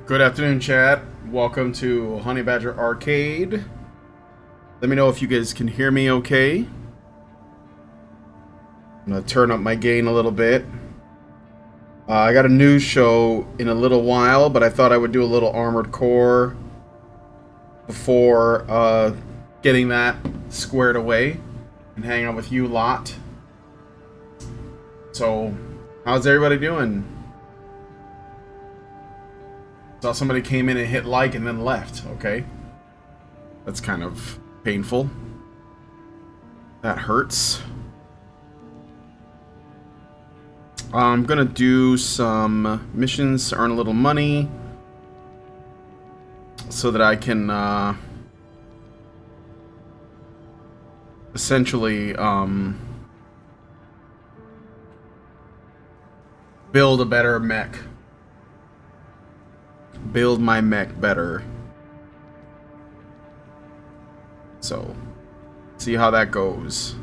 Good afternoon, chat. Welcome to Honey Badger Arcade. Let me know if you guys can hear me okay. I'm gonna turn up my gain a little bit. I got a news show in a little while, but I thought I would do a little Armored Core before getting that squared away and hang out with you lot. So, how's everybody doing? Saw somebody came in and hit like and then left. Okay. That's kind of painful. That hurts. I'm gonna do some missions to earn a little money so that I can essentially build a better mech. Build my mech better. So, see how that goes.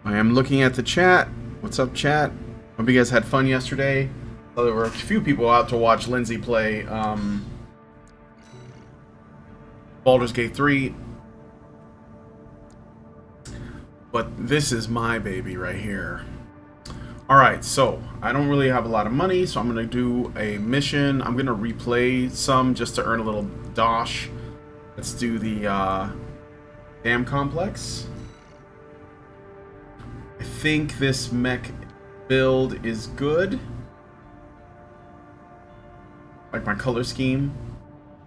I am looking at the chat. What's up, chat? Hope you guys had fun yesterday. Well, there were a few people out to watch Lindsay play Baldur's Gate 3. But this is my baby right here. Alright, so I don't really have a lot of money, so I'm going to do a mission. I'm going to replay some just to earn a little dosh. Let's do the dam complex. I think this mech build is good. Like my color scheme.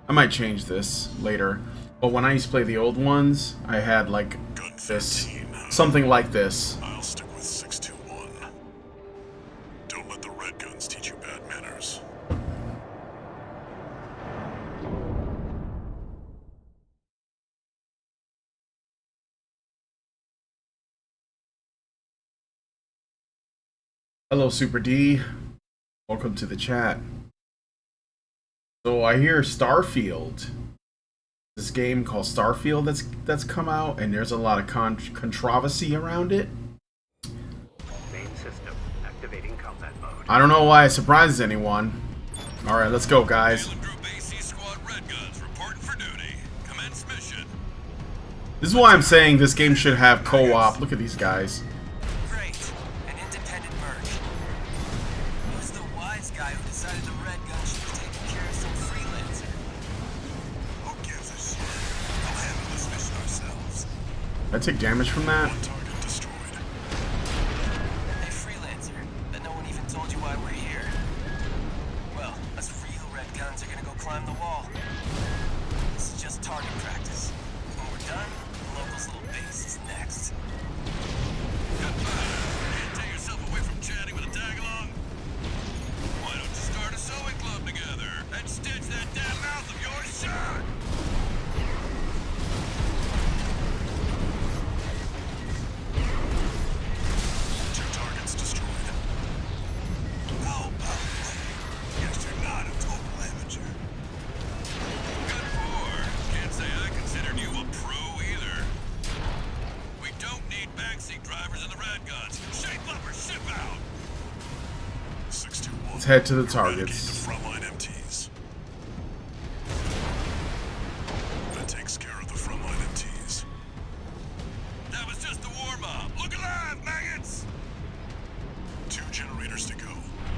I might change this later. But when I used to play the old ones, I had like this, something like this. I'll stick with 621. Don't let the red guns teach you bad manners. Hello, Super D. Welcome to the chat. So I hear Starfield. This game called Starfield that's come out, and there's a lot of controversy around it. Main system activating combat mode. I don't know why it surprises anyone. All right, let's go, guys. Group AC Squad Red Guns reporting for duty. Commence mission. This is why I'm saying this game should have co-op. Look at these guys. Great. An independent merge. Who's the wise guy who decided the red gun should be taking care of some freelancer? Who gives a shit? We'll handle this mission ourselves. I take damage from that. One target destroyed. Hey, freelancer. Bet no one even told you why we're here. Well, us real red guns are gonna go climb the wall. This is just target practice. When we're done, the locals' little base is next. Can't take yourself away from chatting with a tag-along? Why don't you start a sewing club together and stitch that damn mouth of yours shut? Two targets destroyed. Oh, guess you're not a total amateur. Good for. Can't say I considered you a pro either. We don't need backseat drivers in the red guns. Shape up or ship out. 621. Let's head to the Eradicate targets. the frontline MTs. That takes care of the frontline MTs. That was just the warm-up. Look alive, maggots! 2 generators to go.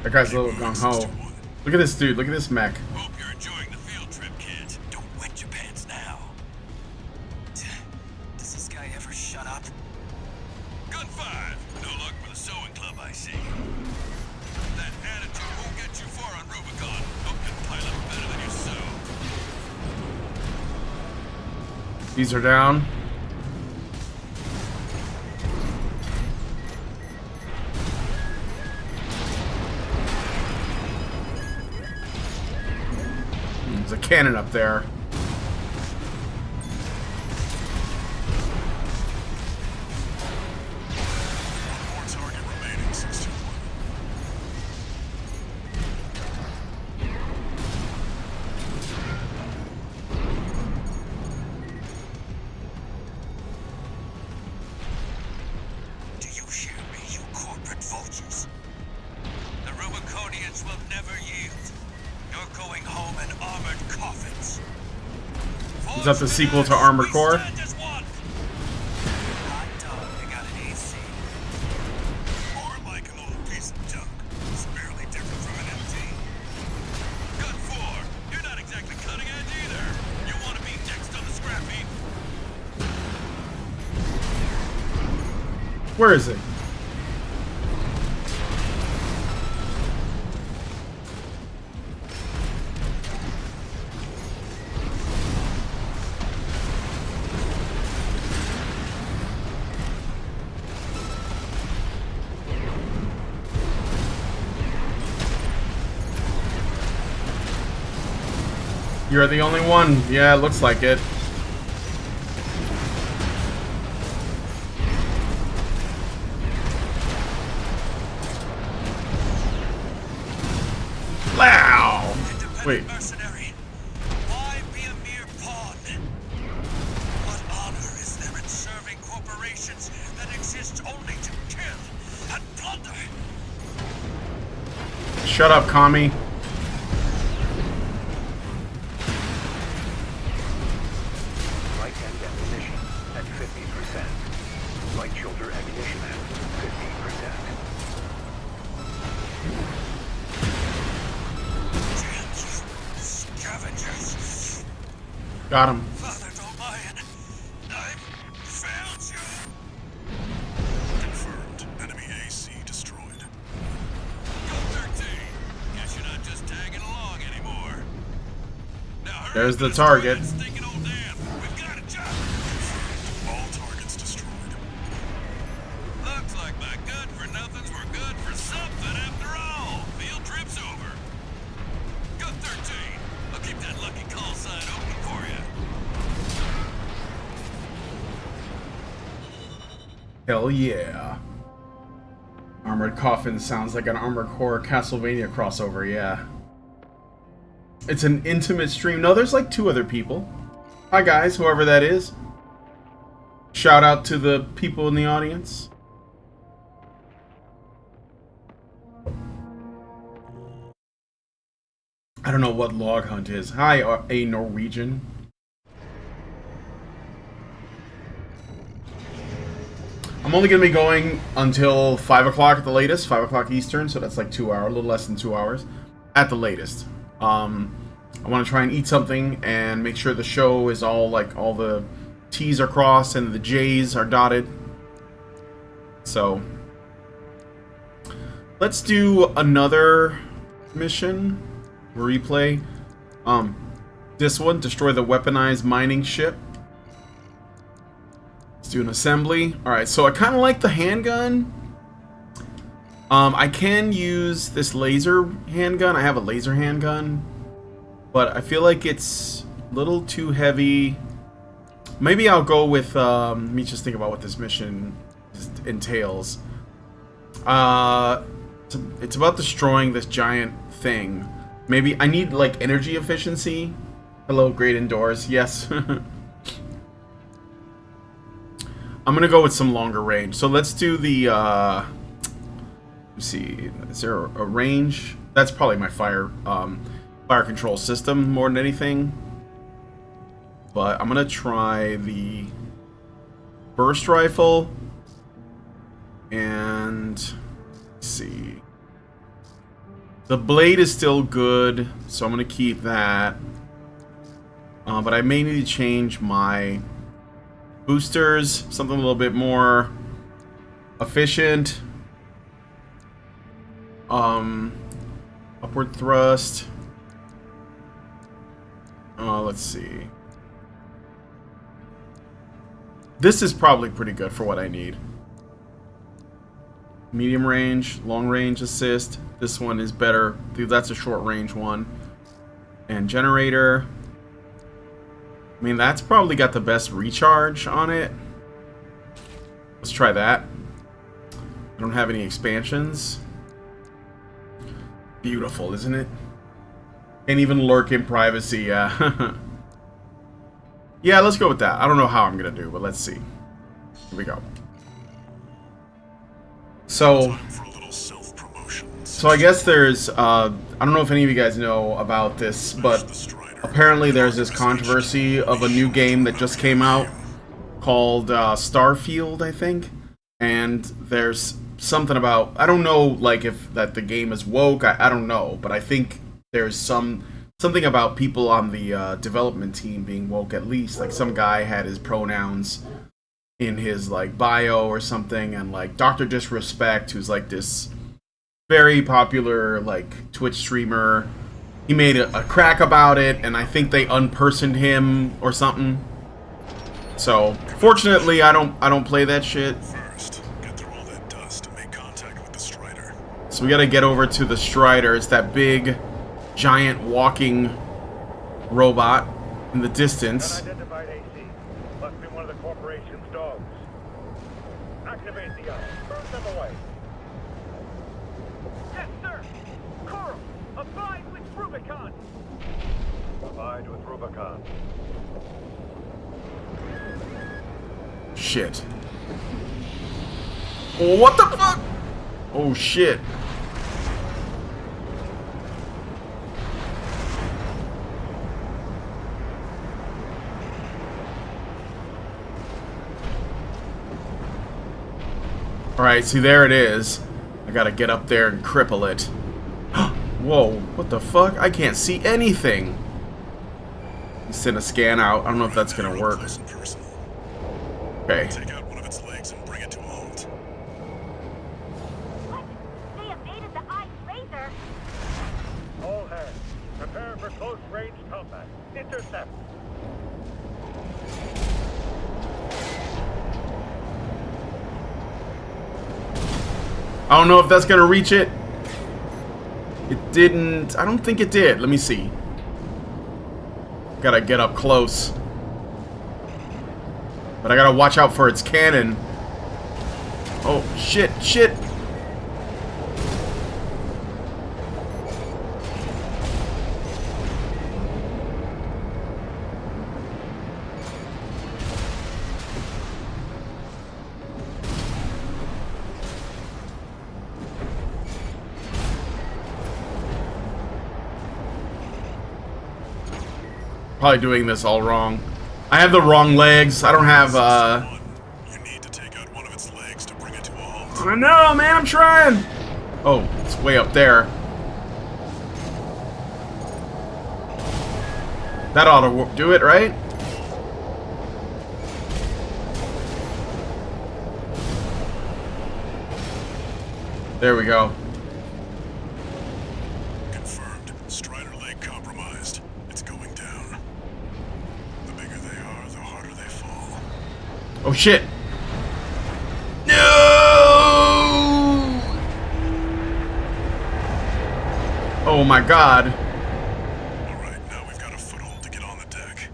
That guy's a little Keep moving, gung-ho. 621. Look at this dude. Look at this mech. Hope you're enjoying the field trip, kid. Don't wet your pants now. Does this guy ever shut up? Gun 5. No luck for the sewing club, I see. That attitude won't get you far on Rubicon. Hope you pilot better than you sew. These are down. There's a cannon up there. One more target remaining, 621. Do you hear me, you corporate vultures? The Rubiconians will never yield. Is that the sequel to Armored Core? Hot dog, I got an AC. More like an old piece of junk. It's barely different from an MT. Gun 4, you're not exactly cutting edge either. You want to be next on the scrap heap? Where is it? You're the only one. Yeah, it looks like it. Wow. Wait. Mercenary. Why be a mere pawn? What honor is there in serving corporations that exist only to kill and plunder? Shut up, commie. Light and ammunition at 50%. Light shoulder ammunition at 50%. Scavengers. Got him. Father D'Olion, I've failed you. Confirmed. Enemy AC destroyed. Go 13. Guess you're not just tagging along anymore. Now hurry There's up the and destroy target. that stinking old dam. We've got a job. All targets destroyed. Looks like my good-for-nothings were good for something after all. Field trip's over. Go 13. I'll keep that lucky call sign open for you. Hell yeah. Armored Coffin sounds like an Armored Core Castlevania crossover, yeah. It's an intimate stream. No, there's like 2 other people. Hi guys, whoever that is. Shout out to the people in the audience. I don't know what log hunt is. Hi, a Norwegian. I'm only going to be going until 5 o'clock at the latest, 5 o'clock Eastern, so that's like 2 hours, a little less than 2 hours at the latest. I want to try and eat something and make sure the show is all like all the T's are crossed and the J's are dotted. So let's do another mission replay. This one, destroy the weaponized mining ship. Let's do an assembly. Alright, so I kind of like the handgun. I can use this laser handgun. I have a laser handgun, but I feel like it's a little too heavy. Maybe I'll go with, let me just think about what this mission entails. It's about destroying this giant thing. Maybe I need, like, energy efficiency. Hello, great indoors. Yes. I'm gonna go with some longer range. So let's do the, let's see, is there a range? That's probably my fire control system more than anything. But I'm gonna try the burst rifle. And let's see. The blade is still good, so I'm gonna keep that. But I may need to change my boosters, something a little bit more efficient. Upward thrust. Let's see. This is probably pretty good for what I need. Medium range, long range assist. This one is better. Dude, that's a short range one. And generator. I mean, that's probably got the best recharge on it. Let's try that. I don't have any expansions. Beautiful, isn't it? Can't even lurk in privacy, yeah. Yeah, let's go with that. I don't know how I'm gonna do, but let's see. Here we go. So I guess there's, I don't know if any of you guys know about this, but apparently there's this controversy of a new game that just came out called Starfield, I think. And there's something about, I don't know, like, if that the game is woke, I don't know, but I think there's something about people on the development team being woke, at least. Like, some guy had his pronouns in his, like, bio or something, and, like, Dr. Disrespect, who's, like, this very popular, like, Twitch streamer, he made a crack about it, and I think they unpersoned him or something. So, fortunately, I don't play that shit. First, get through all that dust and make contact with the Strider. So we gotta get over to the Strider. It's that big, giant walking robot in the distance. Unidentified AC. Must be one of the corporation's dogs. Activate the eye. Burn them away. Yes, sir. Coral, abide with Rubicon. Abide with Rubicon. Shit. What the fuck? Oh shit. Alright, see, there it is. I gotta get up there and cripple it. Whoa, what the fuck? I can't see anything. Send a scan out. I don't know if that's gonna work. Close and personal. Okay. Take out one of its legs and bring it to a halt. What? They evaded the ice laser. All hands, prepare for close-range combat. Intercept. I don't know if that's gonna reach it. It didn't. I don't think it did. Let me see. Gotta get up close. But I gotta watch out for its cannon. Oh, shit, shit. Probably doing this all wrong. I have the wrong legs. I don't have, You need to take out one of its legs to bring it to a halt. I know, man, I'm trying. Oh, it's way up there. That ought to do it, right? There we go. Confirmed. Strider leg compromised. It's going down. The bigger they are, the harder they fall. Oh shit! No! Oh my god! Alright, now we've got a foothold to get on the deck.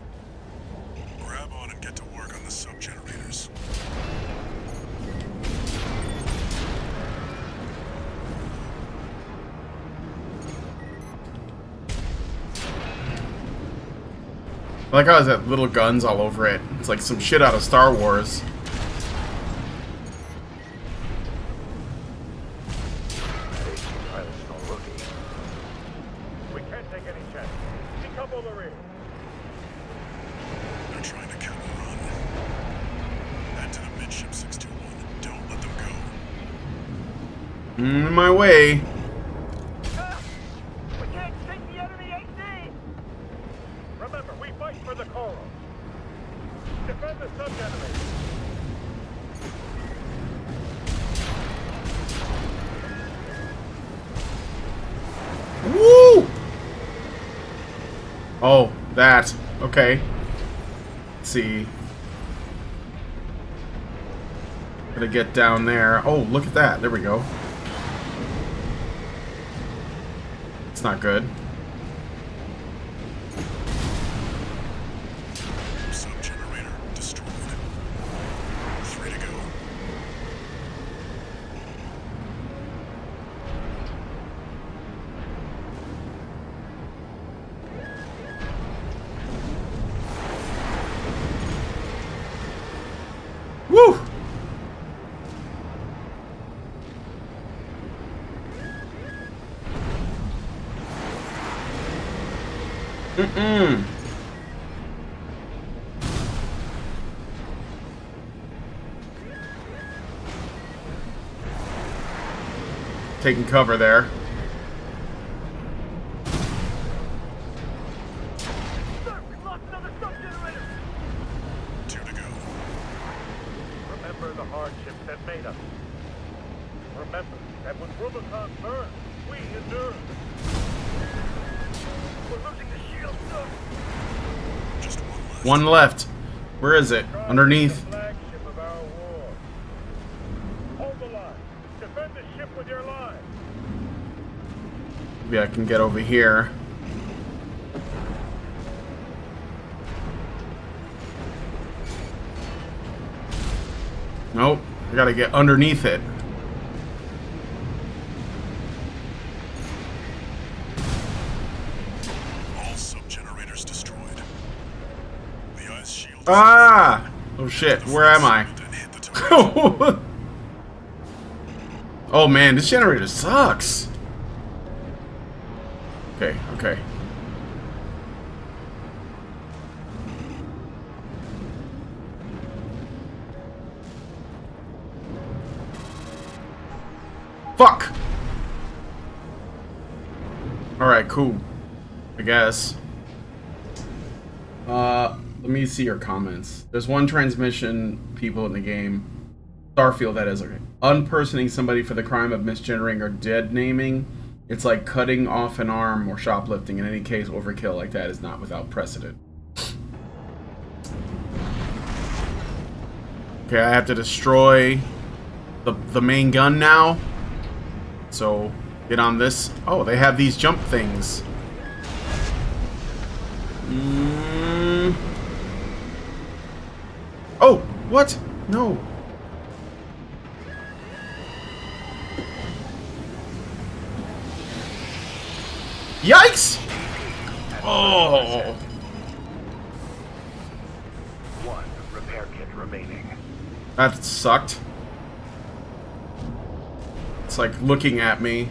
Grab on and get to work on the sub-generators. I like how it has little guns all over it. It's like some shit out of Star Wars. That AC pilot's no rookie. We can't take any chances. Decouple the rear. They're trying to counter run. Head to the midship 621. Don't let them go. In my way. Ah! We can't sink the enemy AC! Remember, we fight for the Coral. Defend the sub-generator. Woo! Oh, that. Okay. Let's see. Gotta get down there. Oh, look at that. There we go. It's not good. Sub-generator destroyed. 3 to go. Woo! Mm-mm. Taking cover there. Sir, we've lost another sub-generator! 2 to go. Remember the hardships that made us. Remember that when Rubicon burned, we endured. We're losing the shield, sir! Just one left. One left. Where is it? Underneath. The flagship of our war. Hold the line. Defend the ship with your lives. Maybe I can get over here. Nope. I gotta get underneath it. All sub-generators destroyed. The ice shield. Ah! Oh shit, where am I? Then hit the target. Oh man, this generator sucks. Okay, okay. Fuck! Alright, cool. I guess. Let me see your comments. There's one transmission people in the game. Starfield, that is, okay. Unpersoning somebody for the crime of misgendering or dead naming. It's like cutting off an arm or shoplifting. In any case, overkill like that is not without precedent. Okay, I have to destroy the main gun now. So, get on this. Oh, they have these jump things. Oh, what? No. Yikes! Oh. One repair kit remaining. That sucked. It's like looking at me.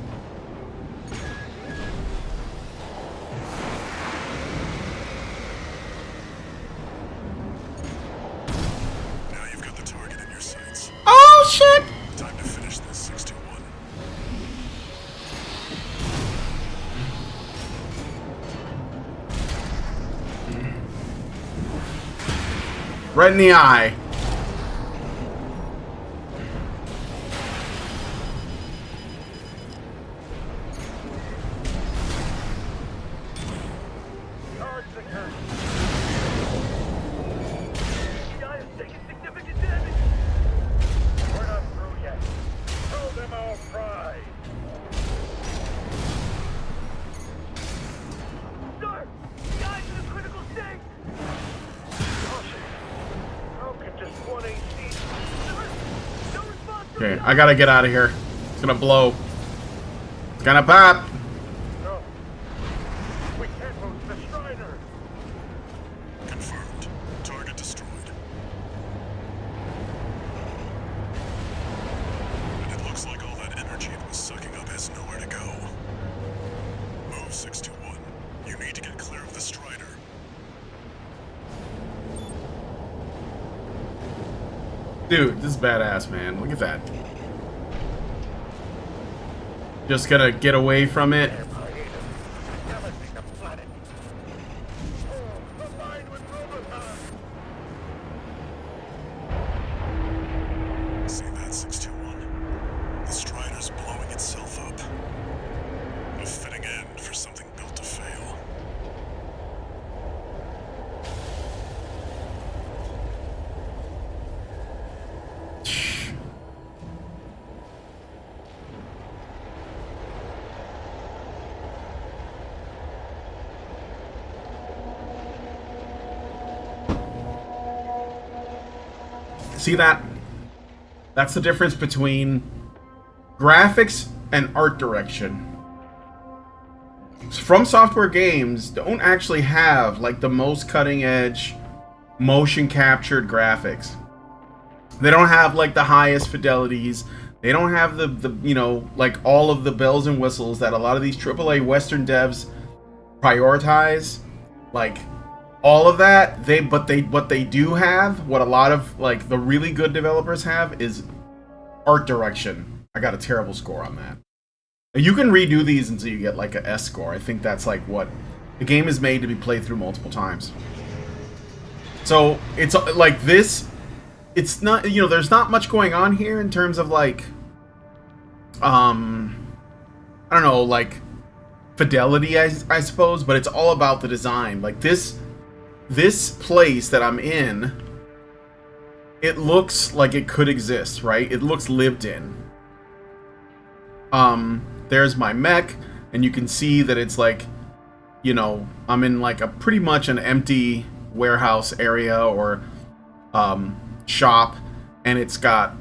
Now you've got the target in your sights. Oh shit! Time to finish this 621. Right in the eye. Guard security. The guy is taking significant damage. We're not through yet. Show them our pride. Sir, the guy's in a critical state. Caution. How can just one AC? No response from Okay, the I gotta get out of here. It's gonna blow. It's gonna pop. No. We can't lose the Strider. Confirmed. Target destroyed. And it looks like all that energy it was sucking up has nowhere to go. Move 621. You need to get clear of the Strider. Dude, this is badass, man. Look at that. Just gonna get away from it. Devastating the planet. Oh, combined with Rubicon. See that, 621? The Strider's blowing itself up. A fitting end for something built to fail. See that? That's the difference between graphics and art direction. FromSoftware games don't actually have like the most cutting edge motion captured graphics. They don't have like the highest fidelities. They don't have the you know, like all of the bells and whistles that a lot of these AAA Western devs prioritize. like all of that. What they do have, what a lot of like the really good developers have, is art direction. I got a terrible score on that. You can redo these until you get like a S score. I think that's like what the game is made to be played through multiple times. So it's like this. It's not, you know, there's not much going on here in terms of like, I don't know, like fidelity, I suppose, but it's all about the design. Like this place that I'm in, it looks like it could exist, right? It looks lived in. There's my mech, and you can see that it's like, you know, I'm in like a pretty much an empty warehouse area or shop, and it's got,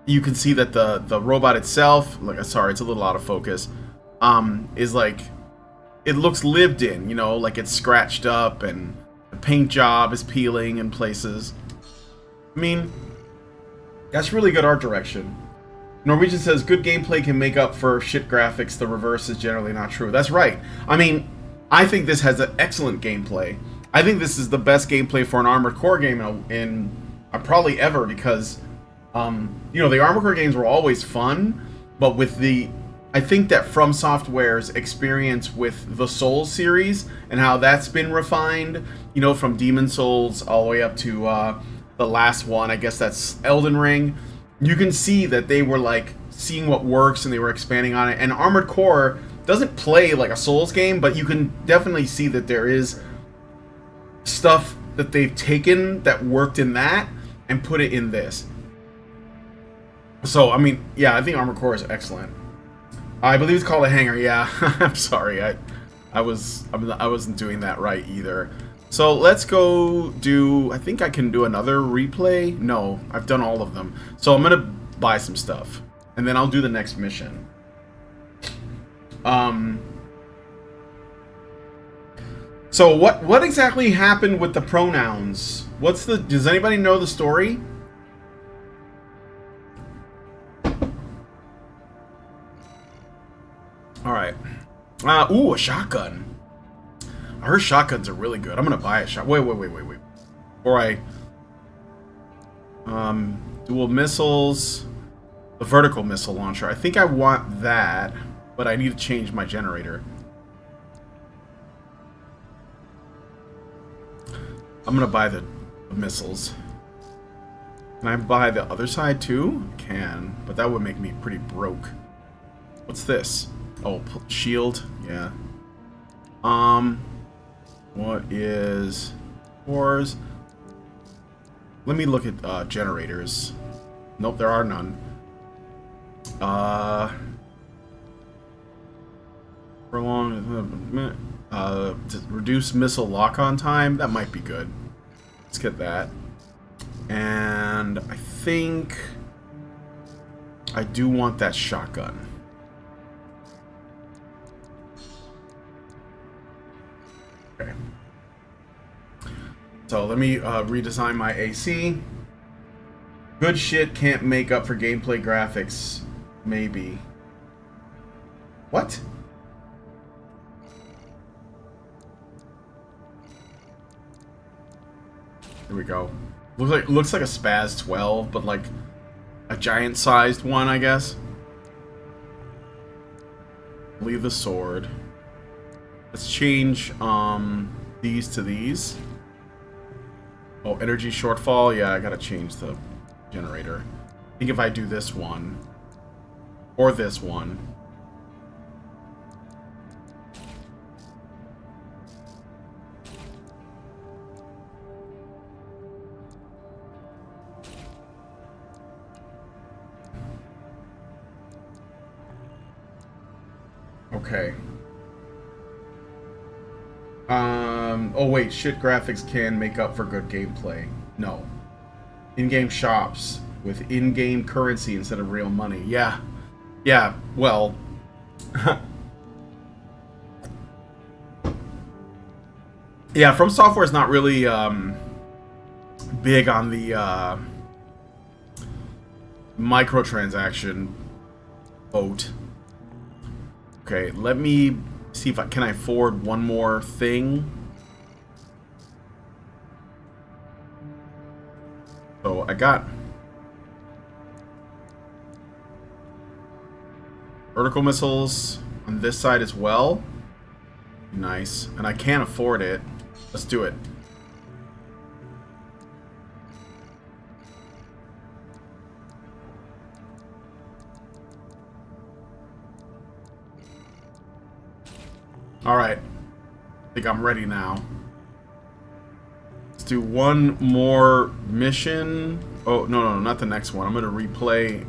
you can see that the robot itself, like, sorry, it's a little out of focus, is like, it looks lived in, you know, like it's scratched up and the paint job is peeling in places. I mean, that's really good art direction. Norwegian says, good gameplay can make up for shit graphics. The reverse is generally not true. That's right. I mean, I think this has an excellent gameplay. I think this is the best gameplay for an Armored Core game in probably ever, because, you know, the Armored Core games were always fun, but with the, I think that FromSoftware's experience with the Souls series and how that's been refined, you know, from Demon Souls all the way up to the last one, I guess that's Elden Ring, you can see that they were like seeing what works and they were expanding on it. And Armored Core doesn't play like a Souls game, but you can definitely see that there is stuff that they've taken that worked in that and put it in this. So, I mean, yeah, I think Armored Core is excellent. I believe it's called a hanger. Yeah, I'm sorry. I wasn't doing that right either. So let's go do, I think I can do another replay. No, I've done all of them. So I'm gonna buy some stuff and then I'll do the next mission. So what exactly happened with the pronouns? Does anybody know the story? All right. Ooh, a shotgun. I heard shotguns are really good. I'm gonna buy a shot. Wait. Before I dual missiles, the vertical missile launcher. I think I want that, but I need to change my generator. I'm gonna buy the missiles. Can I buy the other side too? I can, but that would make me pretty broke. What's this? Oh, shield. Yeah. What is cores? Let me look at generators. Nope, there are none. Prolong to reduce missile lock-on time. That might be good. Let's get that. And I think I do want that shotgun. Okay. So let me redesign my AC. Good shit can't make up for gameplay graphics. Maybe. What? Here we go. Looks like a Spaz 12, but like a giant-sized one, I guess. Leave the sword. Let's change these to these. Oh, energy shortfall. Yeah, I gotta change the generator. I think if I do this one or this one. Okay. Oh wait, shit graphics can make up for good gameplay. No. In-game shops with in-game currency instead of real money. Yeah. Yeah, well. Yeah, FromSoftware is not really big on the microtransaction boat. Okay, let me see if can I afford one more thing. I got. Vertical missiles on this side as well. Nice. And I can't afford it. Let's do it. Alright. I think I'm ready now. Let's do one more mission. Oh, no, not the next one. I'm going to replay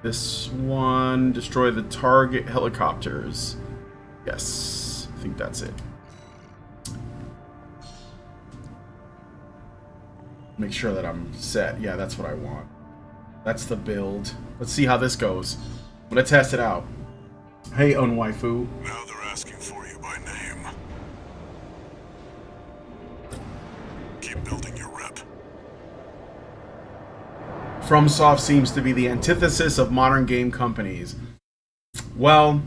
this one. Destroy the target helicopters. Yes, I think that's it. Make sure that I'm set. Yeah, that's what I want. That's the build. Let's see how this goes. I'm going to test it out. Hey, unwaifu. Now they're asking for you by name. Keep building your rep. FromSoft seems to be the antithesis of modern game companies. Well,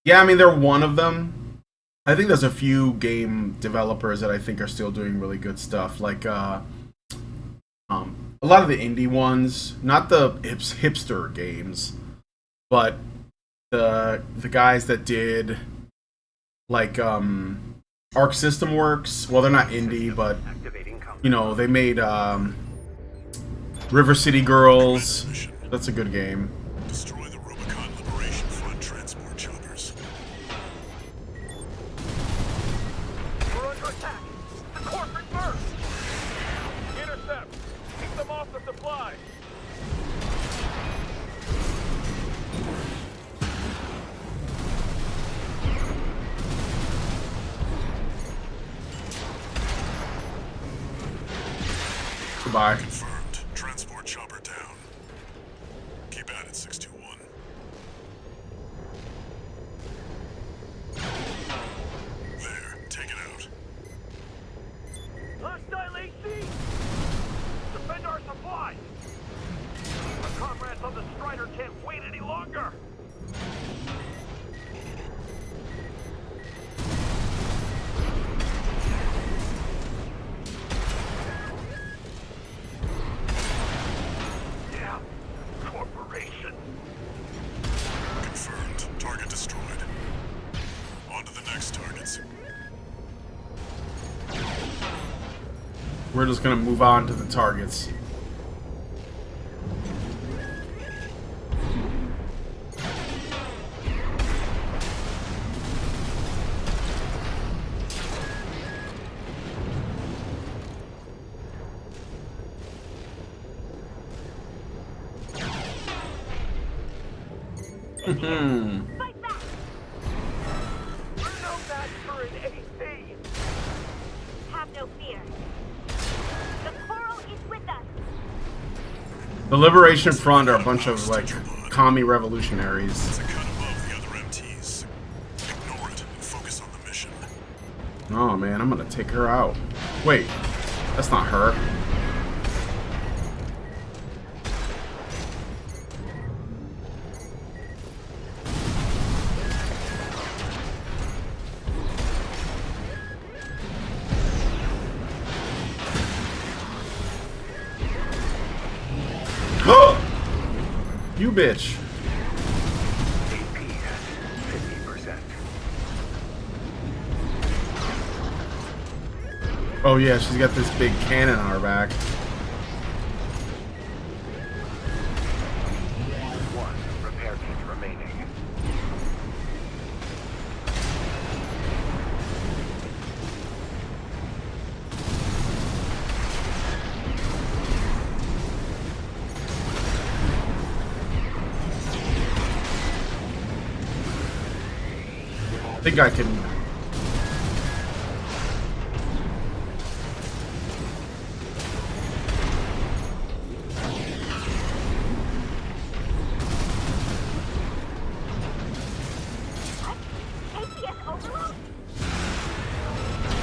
yeah, I mean, they're one of them. I think there's a few game developers that I think are still doing really good stuff. Like, a lot of the indie ones. Not the hipster games. But the guys that did like Arc System Works, well, they're not indie, but you know, they made River City Girls. That's a good game. Destroy the Rubicon Liberation Front transport choppers. We're under attack. The corporate burst. Intercept. Keep them off the supply. Goodbye. Confirmed. Transport chopper down. Keep at it, 621. There. Take it out. Hostile AC. Defend our supply. Our comrades on the Strider can't wait any longer. Yeah, corporation. Confirmed. Target destroyed. On to the next targets. We're just gonna move on to the targets. Fight back! We're no match for an AC. Have no fear. The coral is with us. The Liberation Front are a bunch of like commie revolutionaries. It's a cut above the other MTs. Ignore it and focus on the mission. Oh man, I'm gonna take her out. Wait, that's not her. You bitch. AP at 50%. Oh yeah, she's got this big cannon on her back. One repair kit remaining. I think I can. APS overload?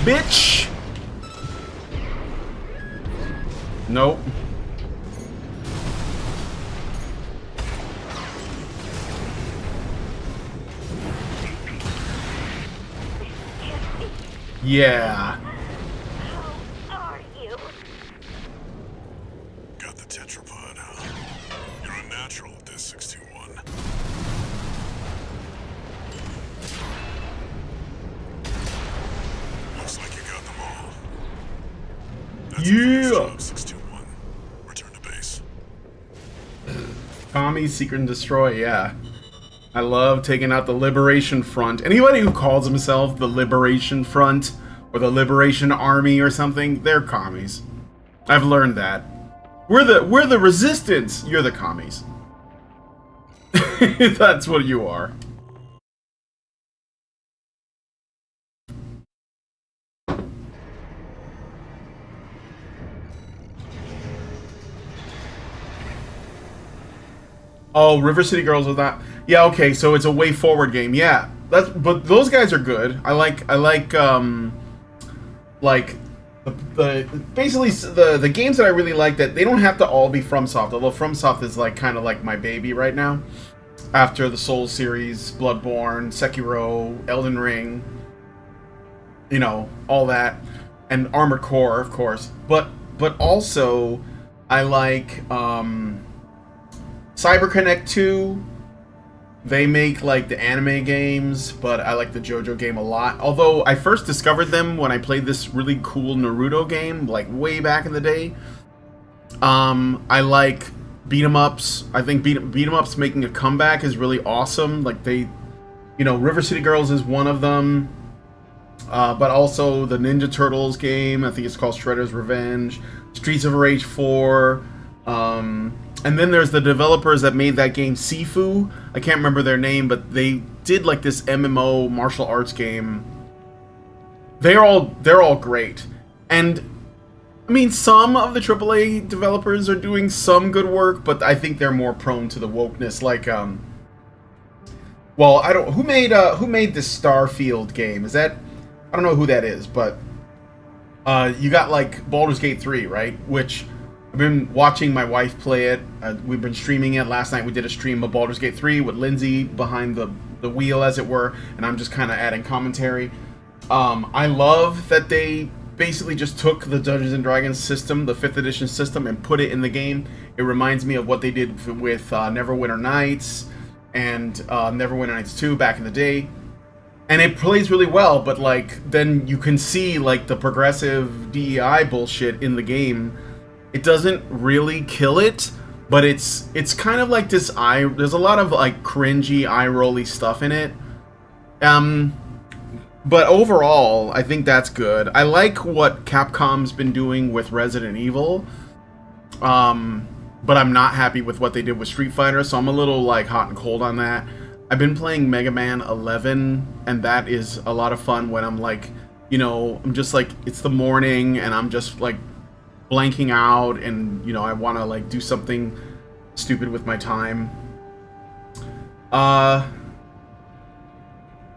Bitch! Nope. Yeah. How are you? Yeah. 621. Return to base. Commies, Secret and Destroy, yeah. I love taking out the Liberation Front. Anybody who calls himself the Liberation Front or the Liberation Army or something, they're commies. I've learned that. We're the resistance. You're the commies. That's what you are. Oh, River City Girls was that. Yeah, okay, so it's a way forward game. Yeah. But those guys are good. I like basically the games that I really like, that they don't have to all be FromSoft, although FromSoft is like kind of like my baby right now. After the Souls series, Bloodborne, Sekiro, Elden Ring, you know, all that, and Armored Core, of course. But also I like CyberConnect 2. They make like the anime games, but I like the JoJo game a lot. Although I first discovered them when I played this really cool Naruto game, like way back in the day. I like beat 'em ups. I think beat 'em ups making a comeback is really awesome. Like they, you know, River City Girls is one of them. But also the Ninja Turtles game, I think it's called Shredder's Revenge. Streets of Rage 4. And then there's the developers that made that game, Sifu. I can't remember their name, but they did like this MMO martial arts game. They're all great. And I mean, some of the AAA developers are doing some good work, but I think they're more prone to the wokeness. Like, well, I don't. Who made this Starfield game? Is that? I don't know who that is, but you got like Baldur's Gate 3, right? Which I've been watching my wife play it. We've been streaming it. Last night we did a stream of Baldur's Gate 3 with Lindsay behind the wheel, as it were, and I'm just kind of adding commentary. I love that they basically just took the Dungeons and Dragons system, the 5th edition system, and put it in the game. It reminds me of what they did with Neverwinter Nights and Neverwinter Nights 2 back in the day. And it plays really well, but like then you can see like the progressive DEI bullshit in the game. It doesn't really kill it, but it's kind of like this there's a lot of like cringy, eye-rolly stuff in it. But overall, I think that's good. I like what Capcom's been doing with Resident Evil. But I'm not happy with what they did with Street Fighter, so I'm a little like hot and cold on that. I've been playing Mega Man 11, and that is a lot of fun when I'm like, you know, I'm just like, it's the morning and I'm just like blanking out, and you know, I want to like do something stupid with my time.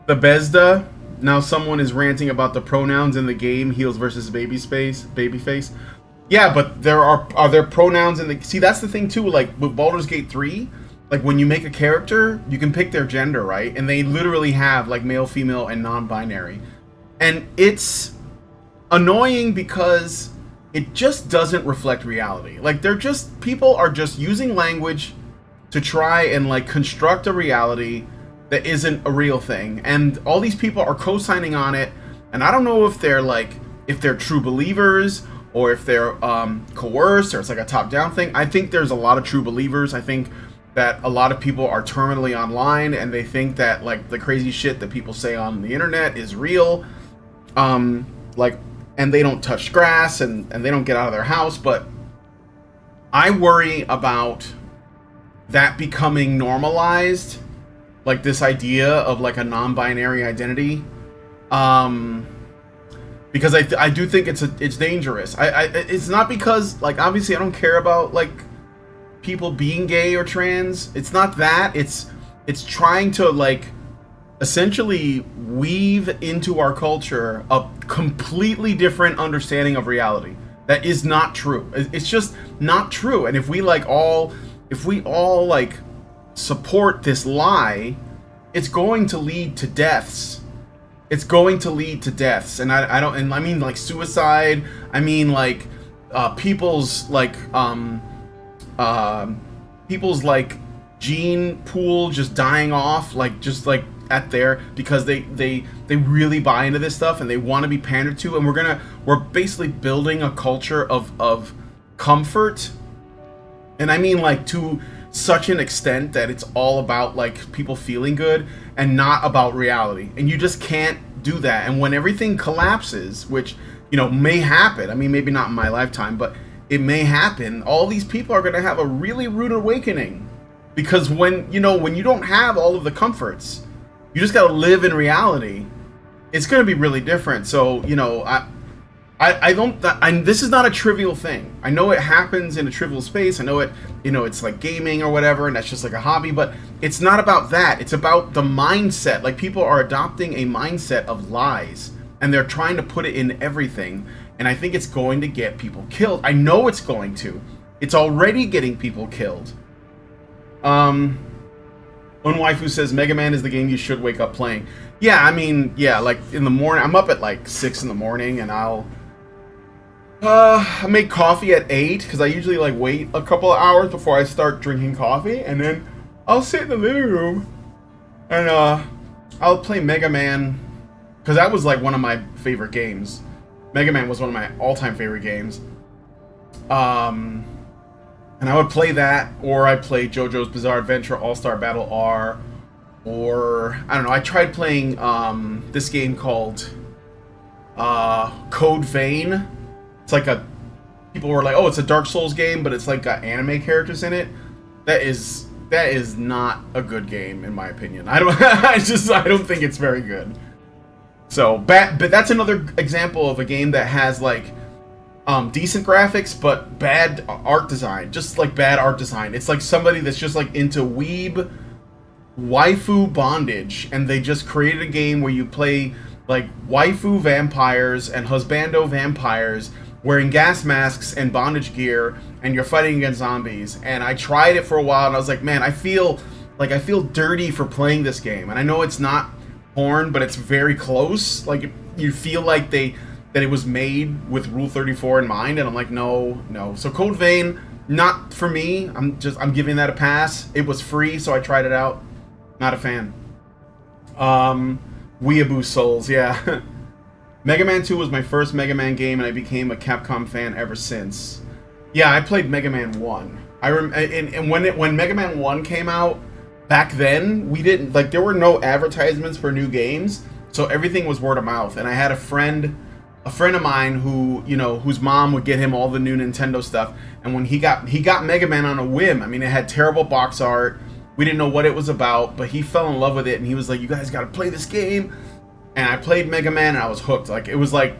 Bethesda, now someone is ranting about the pronouns in the game, heels versus babyface. Yeah, but are there pronouns in the... See, that's the thing too, like with Baldur's Gate 3, like when you make a character, you can pick their gender, right? And they literally have like male, female, and non-binary. And it's annoying because it just doesn't reflect reality. Like people are just using language to try and like construct a reality that isn't a real thing. And all these people are co-signing on it. And I don't know if they're true believers or if they're coerced or it's like a top-down thing. I think there's a lot of true believers. I think that a lot of people are terminally online and they think that like the crazy shit that people say on the internet is real. And they don't touch grass and they don't get out of their house, but I worry about that becoming normalized, like this idea of like a non-binary identity, because I do think it's dangerous. It's not because like obviously I don't care about like people being gay or trans. It's not that. It's trying to like essentially weave into our culture a completely different understanding of reality that is not true. It's just not true. And if we all like support this lie, it's going to lead to deaths. It's going to lead to deaths. And I mean like suicide. I mean like people's like gene pool just dying off, like just like at there because they really buy into this stuff and they want to be pandered to, and we're basically building a culture of comfort, and I mean like to such an extent that it's all about like people feeling good and not about reality, and you just can't do that. And when everything collapses, which may happen, I mean maybe not in my lifetime, but it may happen, all these people are going to have a really rude awakening, because when you don't have all of the comforts, you just got to live in reality. It's going to be really different. So this is not a trivial thing. I know it happens in a trivial space. I know it, it's like gaming or whatever, and that's just like a hobby, but it's not about that. It's about the mindset. Like, people are adopting a mindset of lies, and they're trying to put it in everything. And I think it's going to get people killed. I know it's going to. It's already getting people killed. Unwaifu says Mega Man is the game you should wake up playing. Yeah, I mean, yeah, like in the morning. I'm up at like 6 in the morning, and I make coffee at 8 because I usually like wait a couple of hours before I start drinking coffee, and then I'll sit in the living room and I'll play Mega Man, because that was like one of my favorite games. Mega Man was one of my all-time favorite games. And I would play that, or I'd play JoJo's Bizarre Adventure All-Star Battle R, or I don't know. I tried playing this game called Code Vein. It's like people were like, oh, it's a Dark Souls game, but it's like got anime characters in it. That is not a good game in my opinion. I don't think it's very good. So, but that's another example of a game that has like decent graphics but bad art design. Just like bad art design. It's like somebody that's just like into weeb waifu bondage, and they just created a game where you play like waifu vampires and husbando vampires wearing gas masks and bondage gear, and you're fighting against zombies. And I tried it for a while, and I was like, man, I feel dirty for playing this game. And I know it's not porn, but it's very close. Like, you feel like that it was made with Rule 34 in mind, and I'm like, no. So Code Vein, not for me. I'm giving that a pass. It was free, so I tried it out. Not a fan. Weeaboo Souls, yeah. Mega Man 2 was my first Mega Man game, and I became a Capcom fan ever since. Yeah, I played Mega Man 1. And when Mega Man 1 came out, back then, we didn't, like, there were no advertisements for new games, so everything was word of mouth. And I had a friend of mine who, whose mom would get him all the new Nintendo stuff, and when he got Mega Man on a whim. I mean, it had terrible box art. We didn't know what it was about, but he fell in love with it, and he was like, you guys gotta play this game. And I played Mega Man, and I was hooked. Like, it was like,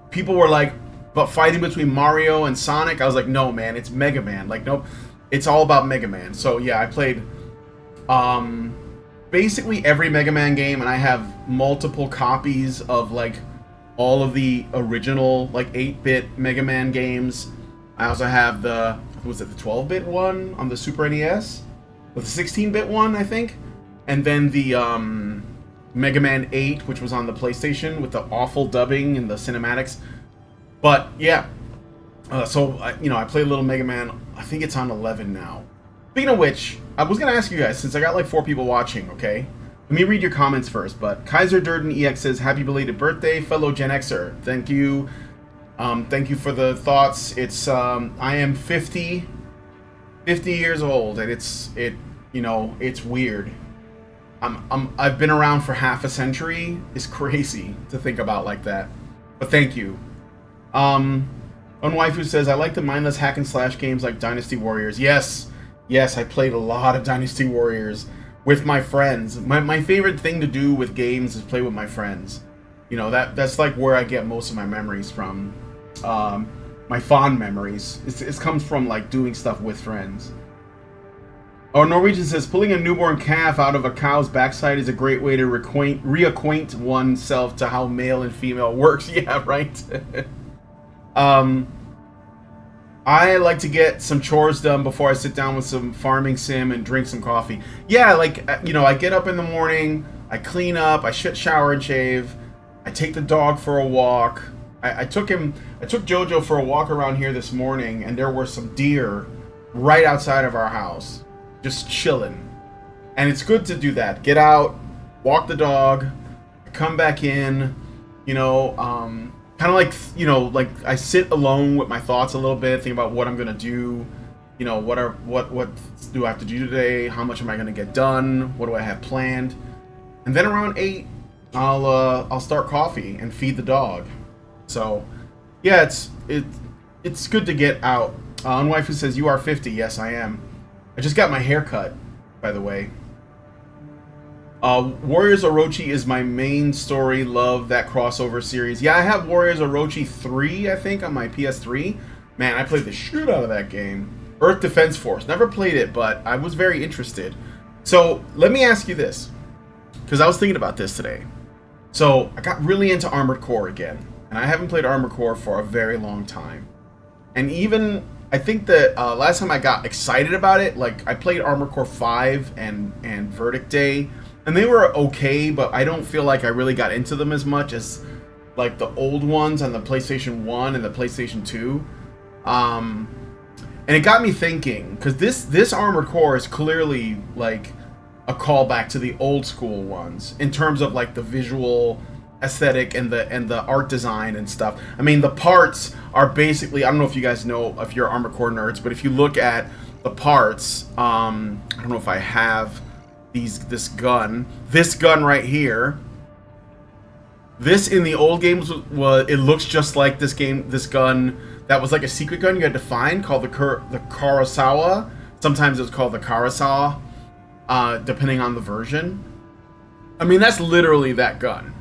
people were like, but fighting between Mario and Sonic. I was like, no, man, it's Mega Man. Like, nope, it's all about Mega Man. So yeah, I played basically every Mega Man game, and I have multiple copies of like all of the original like 8-bit Mega Man games. I also have the 12-bit one on the Super NES, with the 16-bit one, I think, and then the Mega Man 8, which was on the PlayStation with the awful dubbing and the cinematics. But yeah, so I play a little Mega Man. I think it's on 11 now. Speaking of which, I was gonna ask you guys, since I got like 4 people watching, okay? Let me read your comments first. But Kaiser Durden EX says, "Happy belated birthday, fellow Gen Xer." Thank you. Thank you for the thoughts. It's I am 50 years old, and it's weird. I've been around for half a century. It's crazy to think about like that. But thank you. Unwaifu says, "I like the mindless hack and slash games like Dynasty Warriors." Yes, I played a lot of Dynasty Warriors with my friends. My favorite thing to do with games is play with my friends. That's like where I get most of my memories from. My fond memories. It comes from like doing stuff with friends. Oh, Norwegian says, "Pulling a newborn calf out of a cow's backside is a great way to reacquaint oneself to how male and female works." Yeah, right. I like to get some chores done before I sit down with some farming sim and drink some coffee. Yeah, like, I get up in the morning, I clean up, I shower and shave, I take the dog for a walk. I took Jojo for a walk around here this morning, and there were some deer right outside of our house, just chilling. And it's good to do that. Get out, walk the dog, come back in, kind of like, like I sit alone with my thoughts a little bit, think about what I'm gonna do, what do I have to do today, how much am I gonna get done, what do I have planned, and then around 8, I'll start coffee and feed the dog. So, yeah, it's good to get out. Unwaifu says, you are 50. Yes, I am. I just got my hair cut, by the way. Warriors Orochi is my main story. Love that crossover series. Yeah, I have Warriors Orochi 3, I think, on my PS3. Man, I played the shit out of that game. Earth Defense Force. Never played it, but I was very interested. So, let me ask you this. Because I was thinking about this today. So, I got really into Armored Core again. And I haven't played Armored Core for a very long time. And even, I think that last time I got excited about it, like, I played Armored Core 5 and Verdict Day. And they were okay, but I don't feel like I really got into them as much as, like, the old ones on the PlayStation 1 and the PlayStation 2. And it got me thinking, because this Armored Core is clearly, like, a callback to the old school ones in terms of, like, the visual aesthetic and the art design and stuff. I mean, the parts are basically, I don't know if you guys know, if you're Armored Core nerds, but if you look at the parts, I don't know if I have this gun right here. This in the old games was it looks just like this gun that was like a secret gun you had to find, called the Kurosawa. Sometimes it was called the Kurosawa, depending on the version. I mean, that's literally that gun.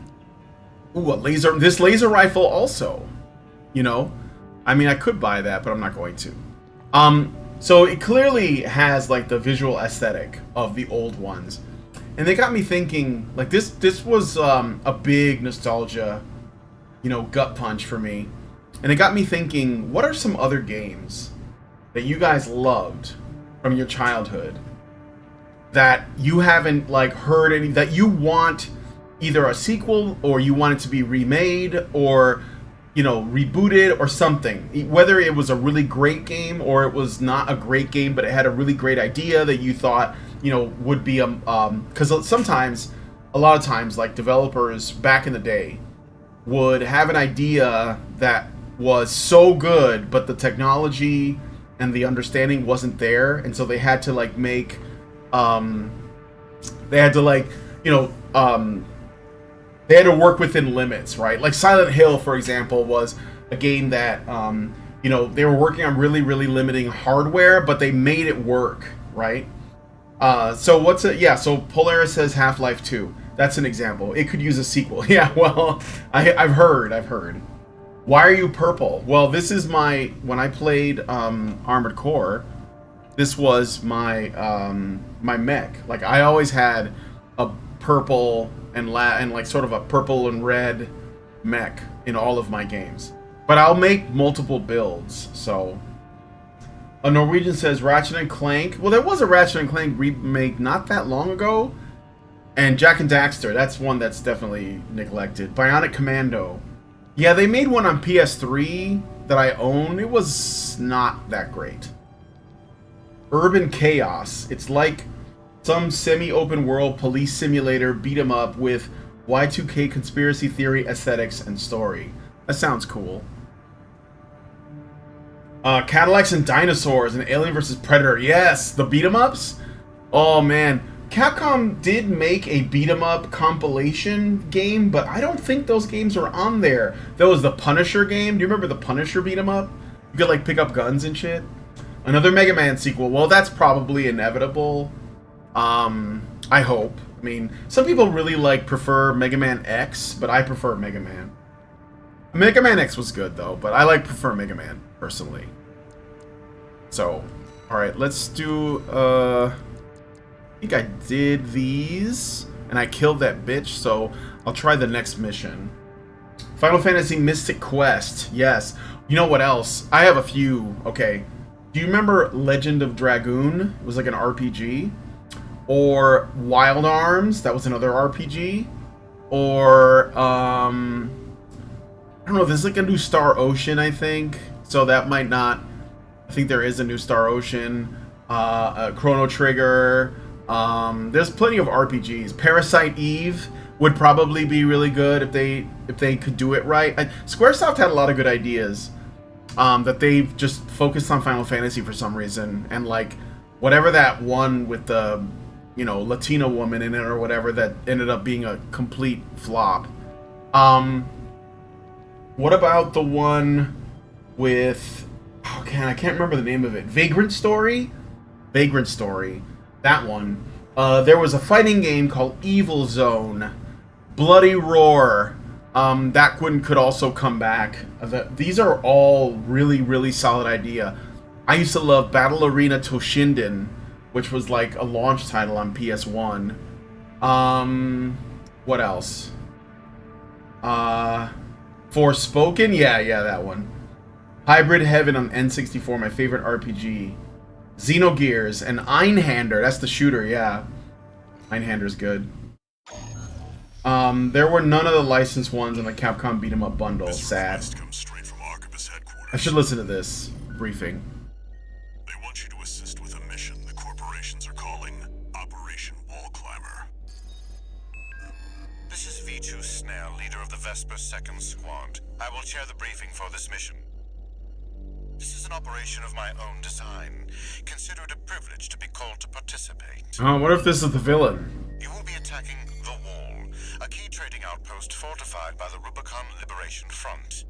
Ooh, this laser rifle also. I mean, I could buy that, but I'm not going to. So it clearly has, like, the visual aesthetic of the old ones. And they got me thinking, like, this was a big nostalgia, gut punch for me. And it got me thinking, what are some other games that you guys loved from your childhood that you haven't, like, heard any, that you want either a sequel or you want it to be remade or rebooted or something, whether it was a really great game or it was not a great game but it had a really great idea that you thought would be because a lot of times, like, developers back in the day would have an idea that was so good but the technology and the understanding wasn't there, and so they had to, like, make they had to work within limits, right? Like Silent Hill, for example, was a game that, they were working on really, really limiting hardware, but they made it work, right? So Polaris says Half-Life 2. That's an example. It could use a sequel. Yeah, well, I've heard. Why are you purple? Well, this is when I played Armored Core, this was my mech. Like, I always had a purple and like sort of a purple and red mech in all of my games. But I'll make multiple builds, so. A Norwegian says Ratchet and Clank. Well, there was a Ratchet and Clank remake not that long ago. And Jak and Daxter, that's one that's definitely neglected. Bionic Commando. Yeah, they made one on PS3 that I own. It was not that great. Urban Chaos. It's like some semi-open world police simulator beat 'em up with Y2K conspiracy theory aesthetics and story. That sounds cool. Cadillacs and Dinosaurs and Alien vs. Predator. Yes, the beat 'em ups. Oh man, Capcom did make a beat 'em up compilation game, but I don't think those games are on there. There was the Punisher game. Do you remember the Punisher beat 'em up? You could, like, pick up guns and shit. Another Mega Man sequel. Well, that's probably inevitable. I hope. I mean, some people really prefer Mega Man X, but I prefer Mega Man. Mega Man X was good though, but I prefer Mega Man personally. So, all right, let's do. I think I did these, and I killed that bitch. So I'll try the next mission. Final Fantasy Mystic Quest. Yes. You know what else? I have a few. Okay. Do you remember Legend of Dragoon? It was like an RPG. Or Wild Arms, that was another RPG. Or, I don't know, there's like a new Star Ocean, I think. So that might not, I think there is a new Star Ocean. Chrono Trigger. There's plenty of RPGs. Parasite Eve would probably be really good if they could do it right. Squaresoft had a lot of good ideas that they've just focused on Final Fantasy for some reason, and like whatever that one with the Latina woman in it or whatever that ended up being a complete flop. What about the one with I can't remember the name of it. Vagrant Story. That one. There was a fighting game called Evil Zone. Bloody Roar. That one could also come back. These are all really, really solid idea. I used to love Battle Arena Toshinden, which was like a launch title on PS1. What else? Forspoken? Yeah, that one. Hybrid Heaven on N64, my favorite RPG. Xenogears and Einhander, that's the shooter, yeah. Einhander's good. There were none of the licensed ones in the Capcom Beat 'em Up bundle. Sad. Comes straight from Arquebus headquarters. I should listen to this briefing. They want you to assist with a mission the corporations are calling Operation Wall Climber. This is V2 Snare, leader of the Vesper 2nd Squad. I will chair the briefing for this mission. This is an operation of my own design. Consider it a privilege to be called to participate. Oh, what if this is the villain? You will be attacking The Wall, a key trading outpost fortified by the Rubicon Liberation Front.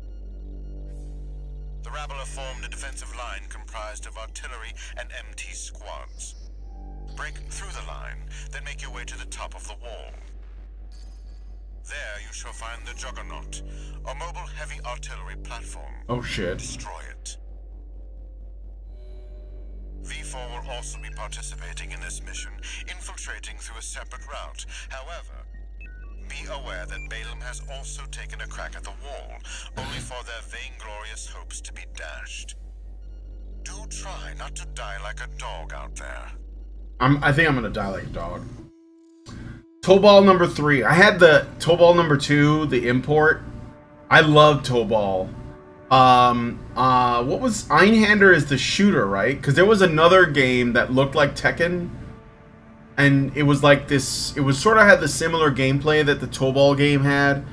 The rabble have formed a defensive line comprised of artillery and MT squads. Break through the line, then make your way to the top of the wall. There you shall find the Juggernaut, a mobile heavy artillery platform. Oh shit. Destroy it. V4 will also be participating in this mission, infiltrating through a separate route. However, be aware that Balaam has also taken a crack at the wall, only for their vainglorious hopes to be dashed. Do try not to die like a dog out there. I think I'm gonna die like a dog. Tobal number 3. I had the Tobal number 2, the import. I love Tobal. What was Einhander is the shooter, right? Because there was another game that looked like Tekken, and it was like this. It was sort of had the similar gameplay that the Tobal game had,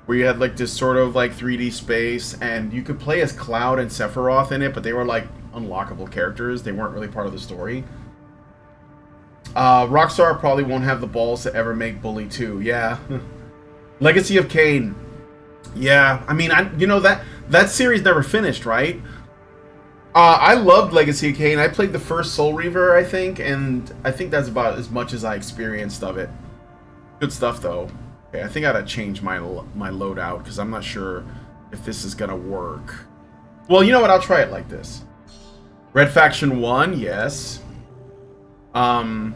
where you had like this sort of like 3D space, and you could play as Cloud and Sephiroth in it, but they were like unlockable characters. They weren't really part of the story. Rockstar probably won't have the balls to ever make Bully 2. Yeah. Legacy of Kain. Yeah, I mean, that series never finished, right? I loved Legacy of Kain. I played the first Soul Reaver, I think, and I think that's about as much as I experienced of it. Good stuff, though. Okay, I think I gotta change my loadout, because I'm not sure if this is gonna work. Well, you know what? I'll try it like this. Red Faction 1, yes. Your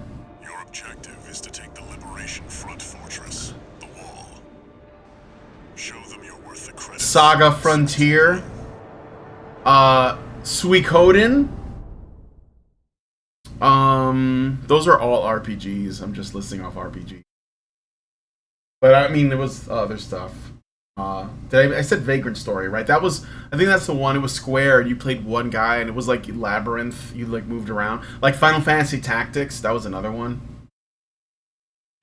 objective is to take the Liberation Front fortress, the Wall. Show them you're worth the credit. Saga Frontier. Suikoden. Those are all RPGs. I'm just listing off RPGs. But I mean, there was other stuff. I said Vagrant Story, right? That was, I think that's the one. It was Square, and you played one guy, and it was like Labyrinth. You like moved around, like Final Fantasy Tactics. That was another one.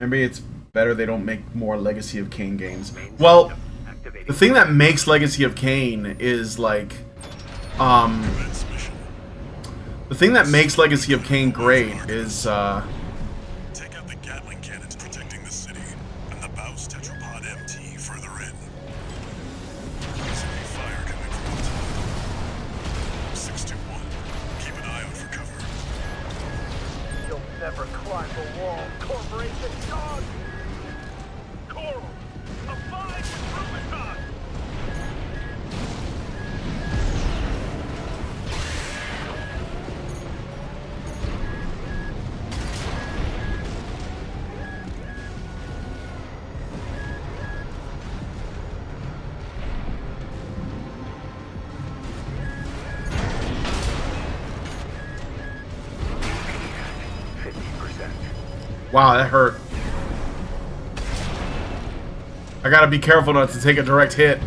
Maybe it's better they don't make more Legacy of Kain games. Well, the thing that makes Legacy of Kain is like, the thing that makes Legacy of Kain great is Take out the Gatling cannons protecting the city, and the Baus Tetrapod MT further in. Enemy fire coming from the top. 621. Keep an eye out for cover. You'll never climb the wall, corporation dog! Coral, abide with Rubicon! wow, that hurt. I gotta be careful not to take a direct hit.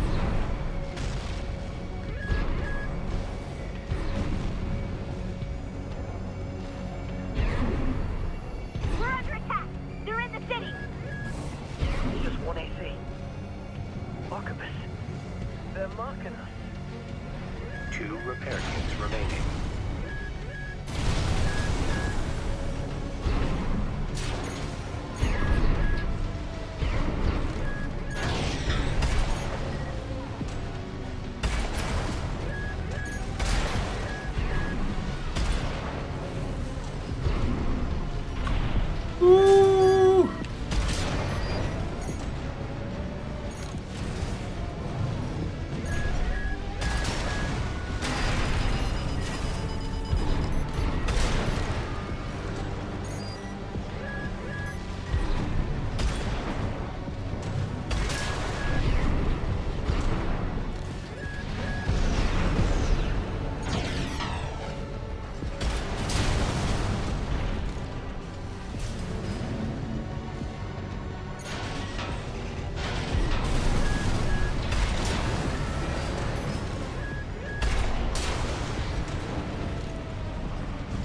We're see. Arquebus. They're marking us. 2 repair kits remaining. Ooh.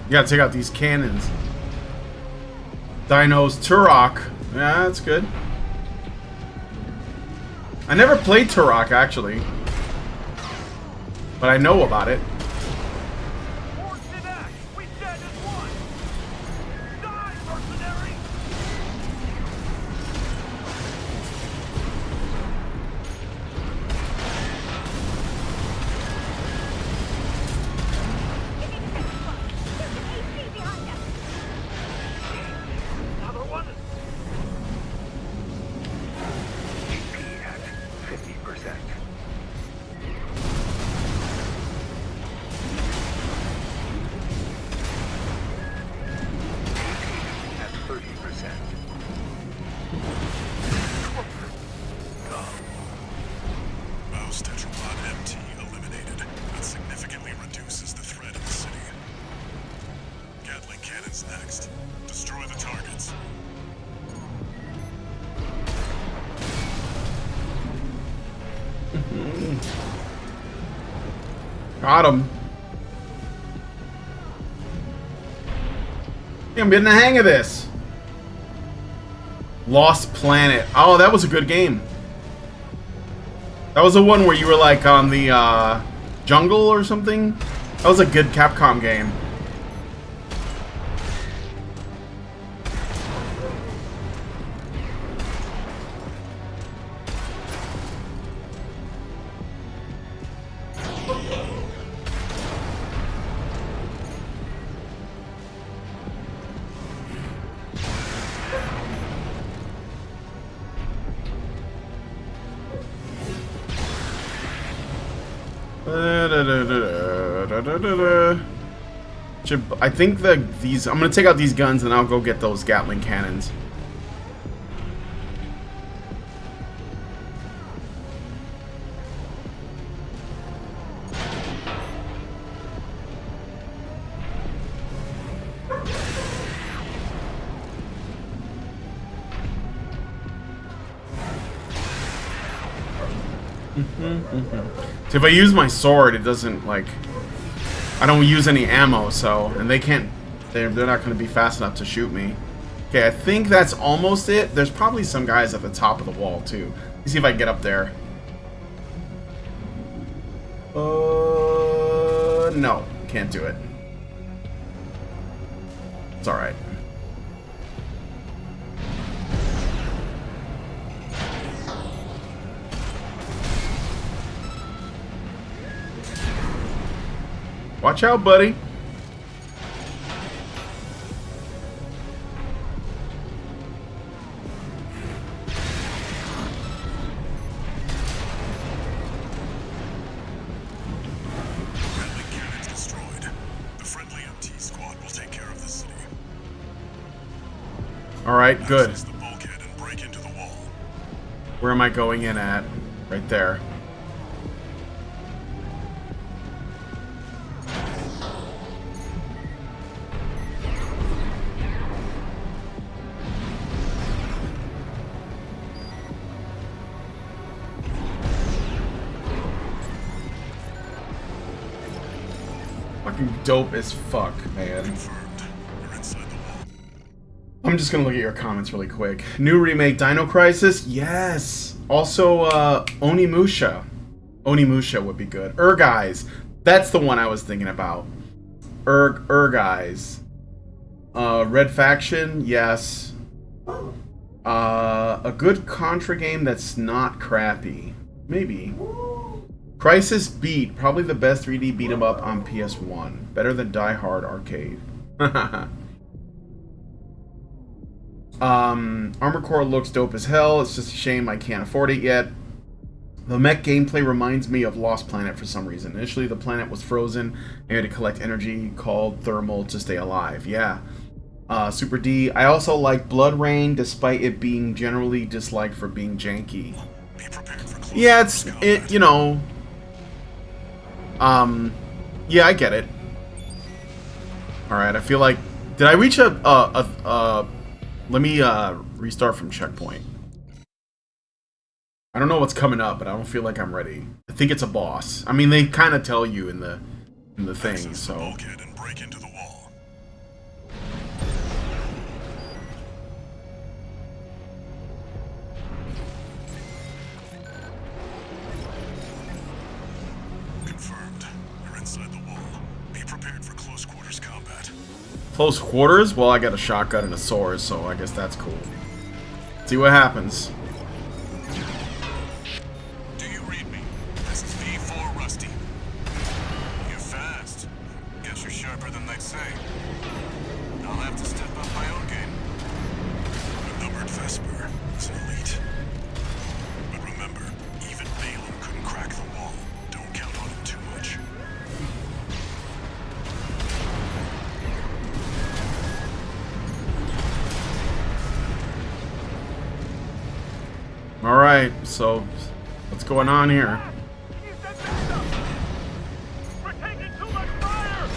You gotta take out these cannons. Dinos Turok. Yeah, that's good. I never played Turok, actually. But I know about it. Forged in ash. We stand as one. Die, mercenary! There's an AC behind us. Another one. HP at 50%. At 30%. Mouse tetrapod MT eliminated. That significantly reduces the threat in the city. Gatling cannons next. Destroy the targets. Got him. I'm getting the hang of this. Lost Planet. Oh, that was a good game. That was the one where you were like on the jungle or something. That was a good Capcom game. I think these. I'm gonna take out these guns and I'll go get those Gatling cannons. So if I use my sword, it doesn't like. I don't use any ammo, so and they can't. They're not going to be fast enough to shoot me. Okay, I think that's almost it. There's probably some guys at the top of the wall too. Let's see if I can get up there. No, can't do it. It's all right. Watch out, buddy. Gatling cannons destroyed. The friendly MT squad will take care of the city. All right, good. Access the bulkhead and break into the wall. Where am I going in at? Right there. Fucking dope as fuck, man. Confirmed. You're inside the I'm just gonna look at your comments really quick. New remake, Dino Crisis? Yes! Also, Onimusha. Onimusha would be good. Guys. That's the one I was thinking about. Guys. Red Faction? Yes. A good Contra game that's not crappy. Maybe. Crisis Beat. Probably the best 3D beat 'em up on PS1. Better than Die Hard Arcade. Armored Core looks dope as hell. It's just a shame I can't afford it yet. The mech gameplay reminds me of Lost Planet for some reason. Initially, the planet was frozen, and you had to collect energy called thermal to stay alive. Yeah. Super D. I also like Blood Rain, despite it being generally disliked for being janky. Be prepared for close Yeah, combat. you know. Yeah, I get it. All right, I feel like, did I reach let me restart from checkpoint. I don't know what's coming up, but I don't feel like I'm ready. I think it's a boss. I mean, they kind of tell you in the thing, Access the so. bulkhead and break into the wall. Confirmed. You're inside the wall. Be prepared for close quarters combat. Close quarters? Well, I got a shotgun and a sword, so I guess that's cool. See what happens. Do you read me? This is V4 Rusty. You're fast. Guess you're sharper than they say. I'll have to step up my own game. A numbered Vesper is an elite. But remember, even Balaam couldn't crack the wall. Don't count on him too much. Alright, so what's going on here? You said back up! We're taking too much fire!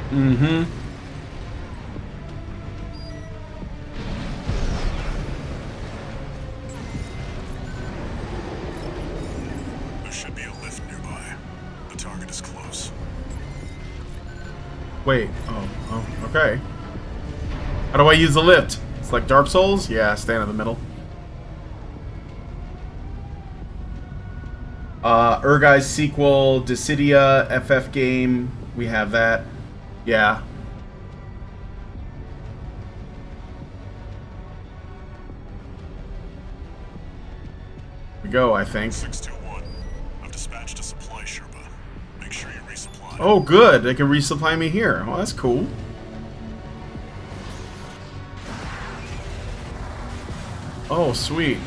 Mm-hmm. There should be a lift nearby. The target is close. Wait. Oh, okay. How do I use the lift? It's like Dark Souls? Yeah, stand in the middle. Guy's sequel, Dissidia, FF game. We have that. Yeah. We go, I think. 621. I've dispatched a supply Sherpa. Make sure you resupply. Oh, good. They can resupply me here. Oh, that's cool. Oh, sweet.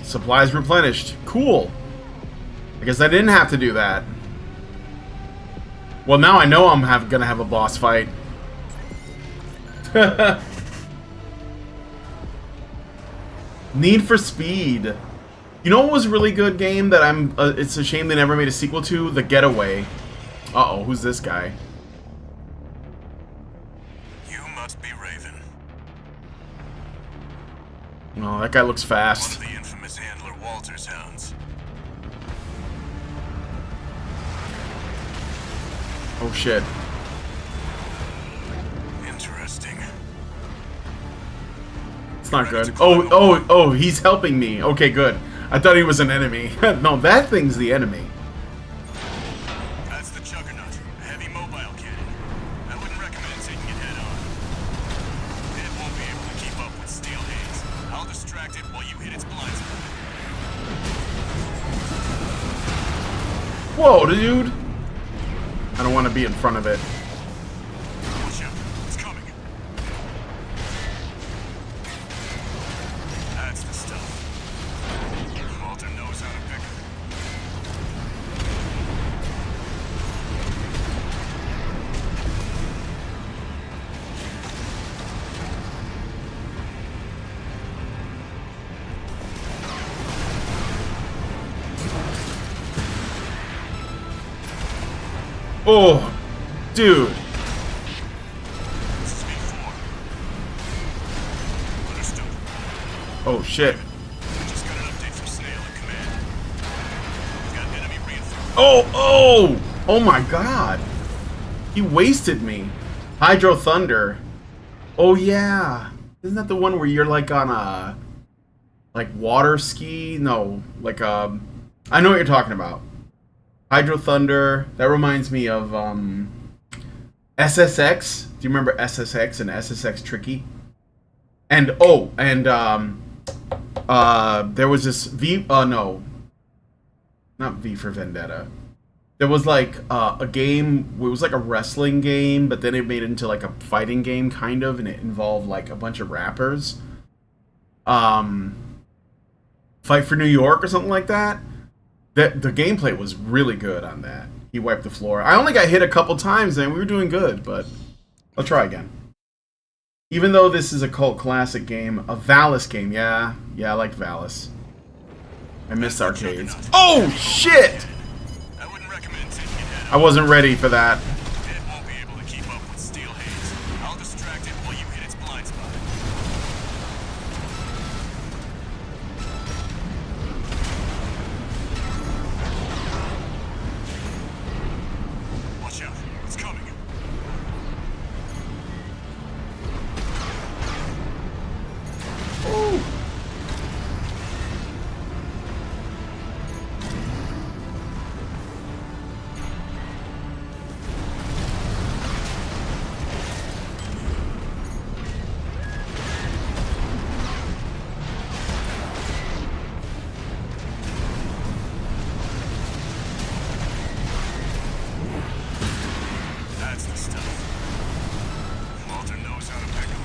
Supplies replenished. Cool. I guess I didn't have to do that. Well, now I know I'm gonna have a boss fight. Need for Speed. You know what was a really good game that it's a shame they never made a sequel to? The Getaway. Uh-oh, who's this guy? You must be Raven. Oh, that guy looks One fast. of the infamous handler Walter's hounds. Oh, shit. Interesting. It's not good. Oh, he's helping me. Okay, good. I thought he was an enemy. No, that thing's the enemy. That's the Juggernaut, a heavy mobile cannon. I wouldn't recommend taking it head on. It won't be able to keep up with steel hands. I'll distract it while you hit its blind spot. Whoa, dude. I don't want to be in front of it. Watch out, it's coming. That's the stuff. Walter knows how to pick her. Oh, dude. This is V4. Understood. Oh, shit. Just got an update from Snail in command. We've got enemy reinforcements. Oh! Oh my god. He wasted me. Hydro Thunder. Oh, yeah. Isn't that the one where you're like on a... like water ski? No. Like I know what you're talking about. Hydro Thunder. That reminds me of SSX. Do you remember SSX and SSX Tricky? And there was this no, not V for Vendetta. There was like a game. It was like a wrestling game, but then it made it into like a fighting game kind of, and it involved like a bunch of rappers. Fight for New York or something like that. The gameplay was really good on that. He wiped the floor. I only got hit a couple times and we were doing good, but I'll try again. Even though this is a cult classic game, a Valis game, yeah, I like Valis. I missed arcades. Oh shit! I wouldn't recommend taking it head I wasn't ready for that. It won't be able to keep up with Steel Haze. I'll distract it while you hit its blind spot. Watch out. It's coming. Ooh. That's the stuff. Walter knows how to pick 'em.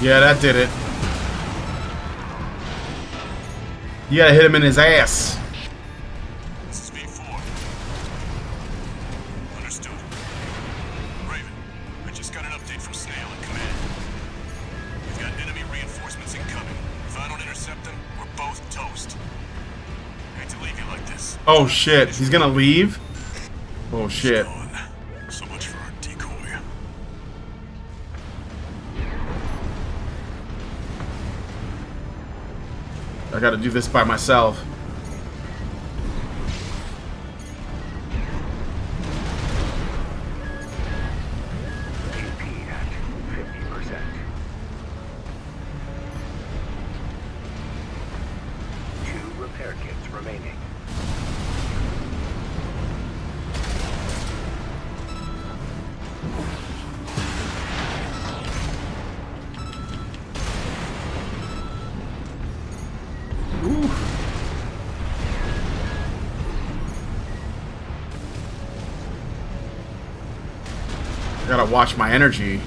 Yeah, that did it. You gotta hit him in his ass. This is V4. Understood. Raven, I just got an update from Snail in command. We've got enemy reinforcements incoming. If I don't intercept them, we're both toast. Hate to leave you like this. Oh shit, he's gonna leave? Oh shit. Gone. So much for our decoy. I gotta do this by myself. AP at 50%. 2 repair kits remaining. Ooh. I gotta watch my energy.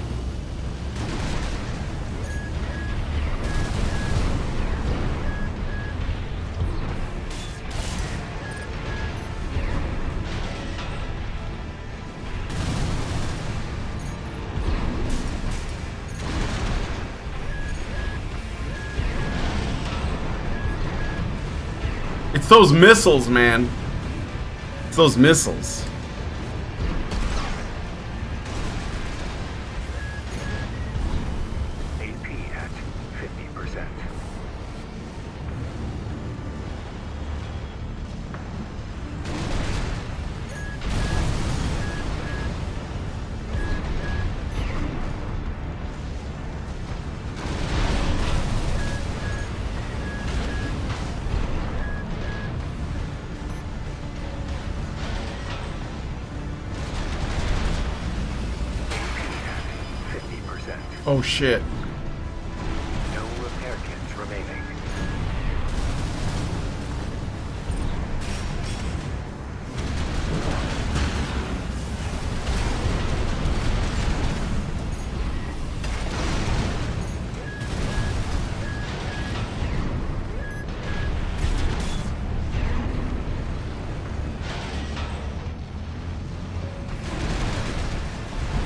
It's those missiles, man. It's those missiles. AP at 50%. Oh shit. No repair kits remaining.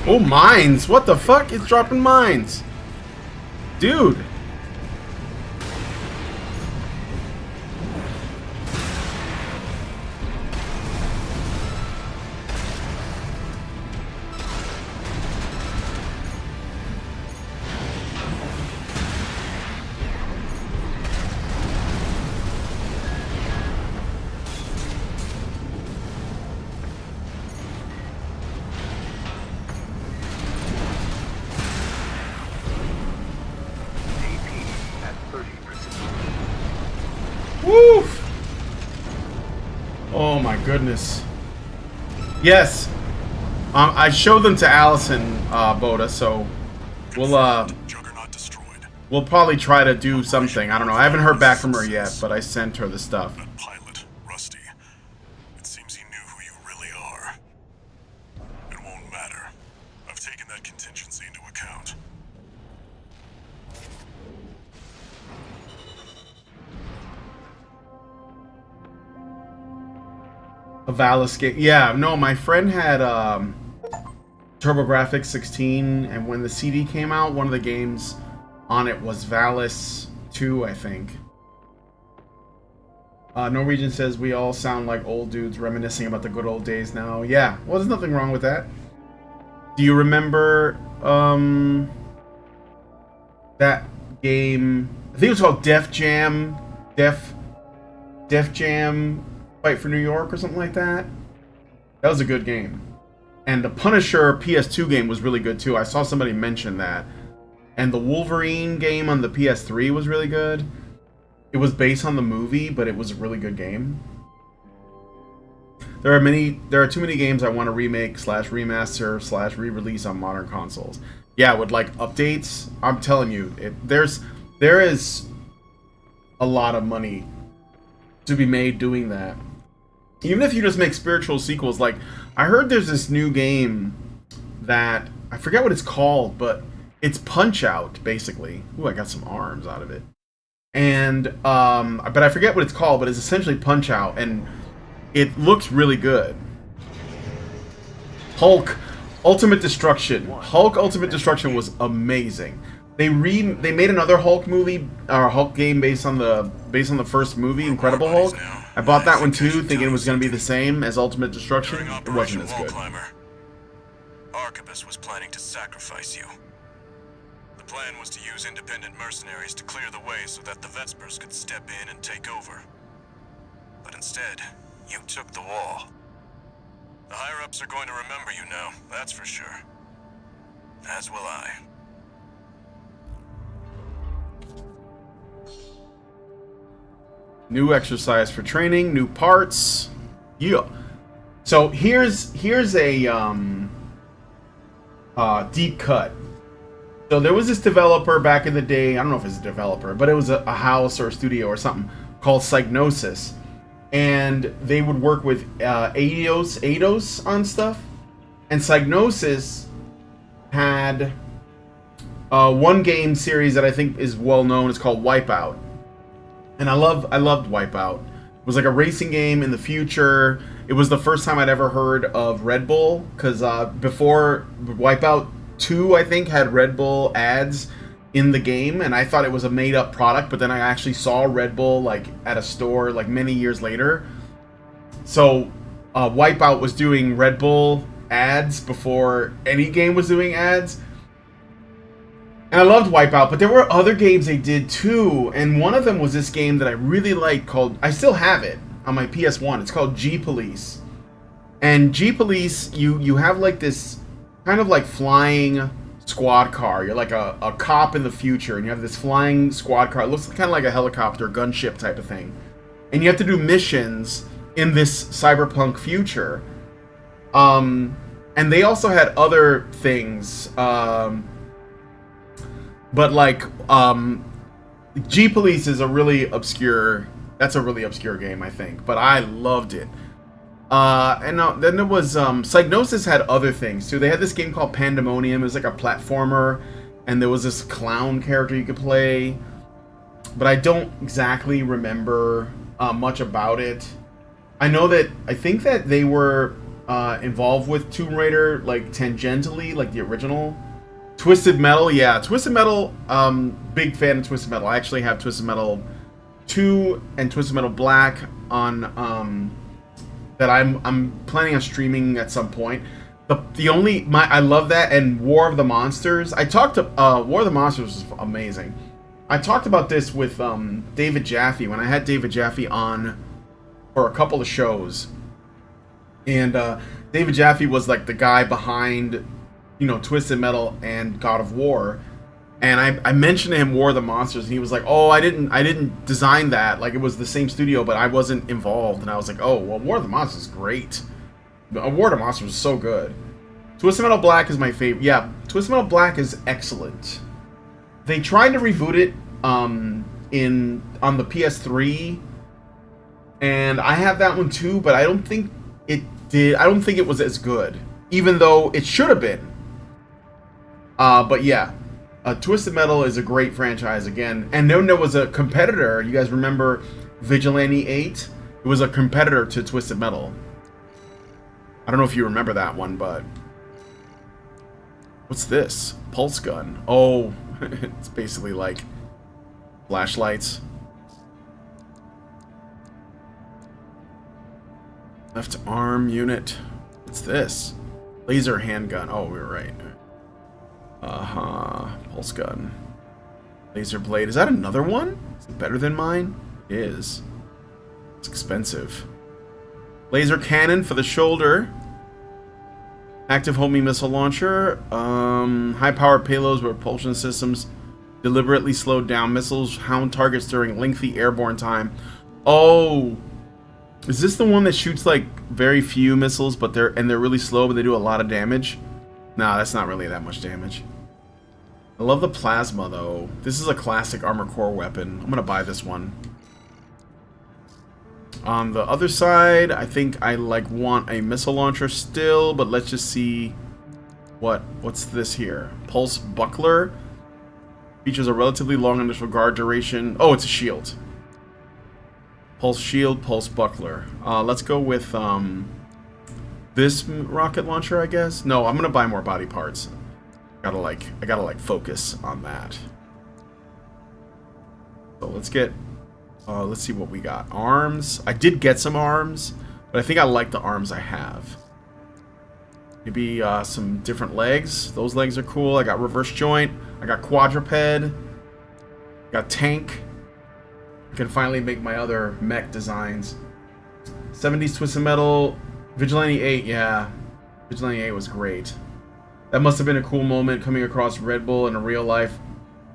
Oh, mines! What the fuck? It's dropping mines! Dude! Oh my goodness. Yes. I showed them to Allison, Boda, so Juggernaut destroyed. we'll probably try to do something. I don't know. I haven't heard back from her yet, but I sent her the stuff. That pilot, Rusty. It seems he knew who you really are. It won't matter. I've taken that contingency into account. A Valis game. Yeah, no, my friend had TurboGrafx 16, and when the CD came out, one of the games on it was Valis 2, I think. Norwegian says we all sound like old dudes reminiscing about the good old days now. Yeah, well, there's nothing wrong with that. Do you remember that game? I think it was called Def Jam Fight for New York or something like that. That was a good game. And the Punisher PS2 game was really good too. I saw somebody mention that. And the Wolverine game on the PS3 was really good. It was based on the movie, but it was a really good game. There are too many games I want to remake / remaster / re-release on modern consoles. Yeah, with like updates, I'm telling you, there is a lot of money to be made doing that. Even if you just make spiritual sequels, like I heard there's this new game that I forget what it's called, but it's Punch-Out basically. Ooh, I got some arms out of it. And but I forget what it's called, but it's essentially Punch-Out, and it looks really good. Hulk Ultimate Destruction. Hulk Ultimate Destruction was amazing. They made another Hulk movie or Hulk game based on the first movie, Incredible Hulk. I bought that one too, thinking it was going to be the same as Ultimate Destruction. It wasn't as good. Arquebus was planning to sacrifice you. The plan was to use independent mercenaries to clear the way so that the Vespers could step in and take over. But instead, you took the wall. The higher-ups are going to remember you now, that's for sure. As will I. New exercise for training, new parts. Yeah. So here's a deep cut. So there was this developer back in the day. I don't know if it's a developer, but it was a house or a studio or something called Psygnosis, and they would work with Eidos on stuff. And Psygnosis had one game series that I think is well known. It's called Wipeout. And I loved Wipeout. It was like a racing game in the future. It was the first time I'd ever heard of Red Bull, because before Wipeout 2, I think, had Red Bull ads in the game, and I thought it was a made-up product, but then I actually saw Red Bull like at a store like many years later. So Wipeout was doing Red Bull ads before any game was doing ads. And I loved Wipeout, but there were other games they did too, and one of them was this game that I really liked called, I still have it on my PS1, it's called G-Police. And G-Police, you have like this kind of like flying squad car. You're like a cop in the future, and you have this flying squad car. It looks kind of like a helicopter, gunship type of thing. And you have to do missions in this cyberpunk future. And they also had other things, but like G-Police is a really obscure game, I think, but I loved it. And then there was Psygnosis had other things too. They had this game called Pandemonium. It was like a platformer, and there was this clown character you could play, but I don't exactly remember much about it. I think that they were involved with Tomb Raider, like tangentially, like the original. Twisted Metal, yeah, Twisted Metal. Big fan of Twisted Metal. I actually have Twisted Metal 2 and Twisted Metal Black on that I'm planning on streaming at some point. I love that, and War of the Monsters. I talked to War of the Monsters was amazing. I talked about this with David Jaffe when I had David Jaffe on for a couple of shows, and David Jaffe was like the guy behind, Twisted Metal and God of War, And I mentioned to him War of the Monsters, and he was like, "Oh, I didn't design that. Like, it was the same studio, but I wasn't involved." And I was like, "Oh, well, War of the Monsters is great. War of the Monsters is so good." Twisted Metal Black is my favorite. Yeah, Twisted Metal Black is excellent. They tried to reboot it on the PS3, and I have that one too, but I don't think it did. I don't think it was as good, even though it should have been. But yeah. Twisted Metal is a great franchise again. And then there was a competitor. You guys remember Vigilante 8? It was a competitor to Twisted Metal. I don't know if you remember that one, but... What's this? Pulse gun. Oh, it's basically like flashlights. Left arm unit. What's this? Laser handgun. Oh, we were right. Pulse gun. Laser blade. Is that another one? Is it better than mine? It is. It's expensive. Laser cannon for the shoulder. Active homing missile launcher. High-powered payloads with propulsion systems deliberately slowed down missiles. Hound targets during lengthy airborne time. Oh, is this the one that shoots like very few missiles, but they're really slow, but they do a lot of damage? Nah, that's not really that much damage. I love the plasma, though. This is a classic Armor Core weapon. I'm going to buy this one. On the other side, I think I want a missile launcher still, but let's just see what's this here. Pulse buckler. Features a relatively long initial guard duration. Oh, it's a shield. Pulse shield, pulse buckler. Let's go with this rocket launcher, I guess. No, I'm going to buy more body parts. I gotta focus on that. So let's get, let's see what we got. Arms. I did get some arms, but I think I like the arms I have. Maybe some different legs. Those legs are cool. I got reverse joint. I got quadruped. Got tank. I can finally make my other mech designs. 70s Twisted Metal. Vigilante 8, yeah. Vigilante 8 was great. That must have been a cool moment coming across Red Bull in a real life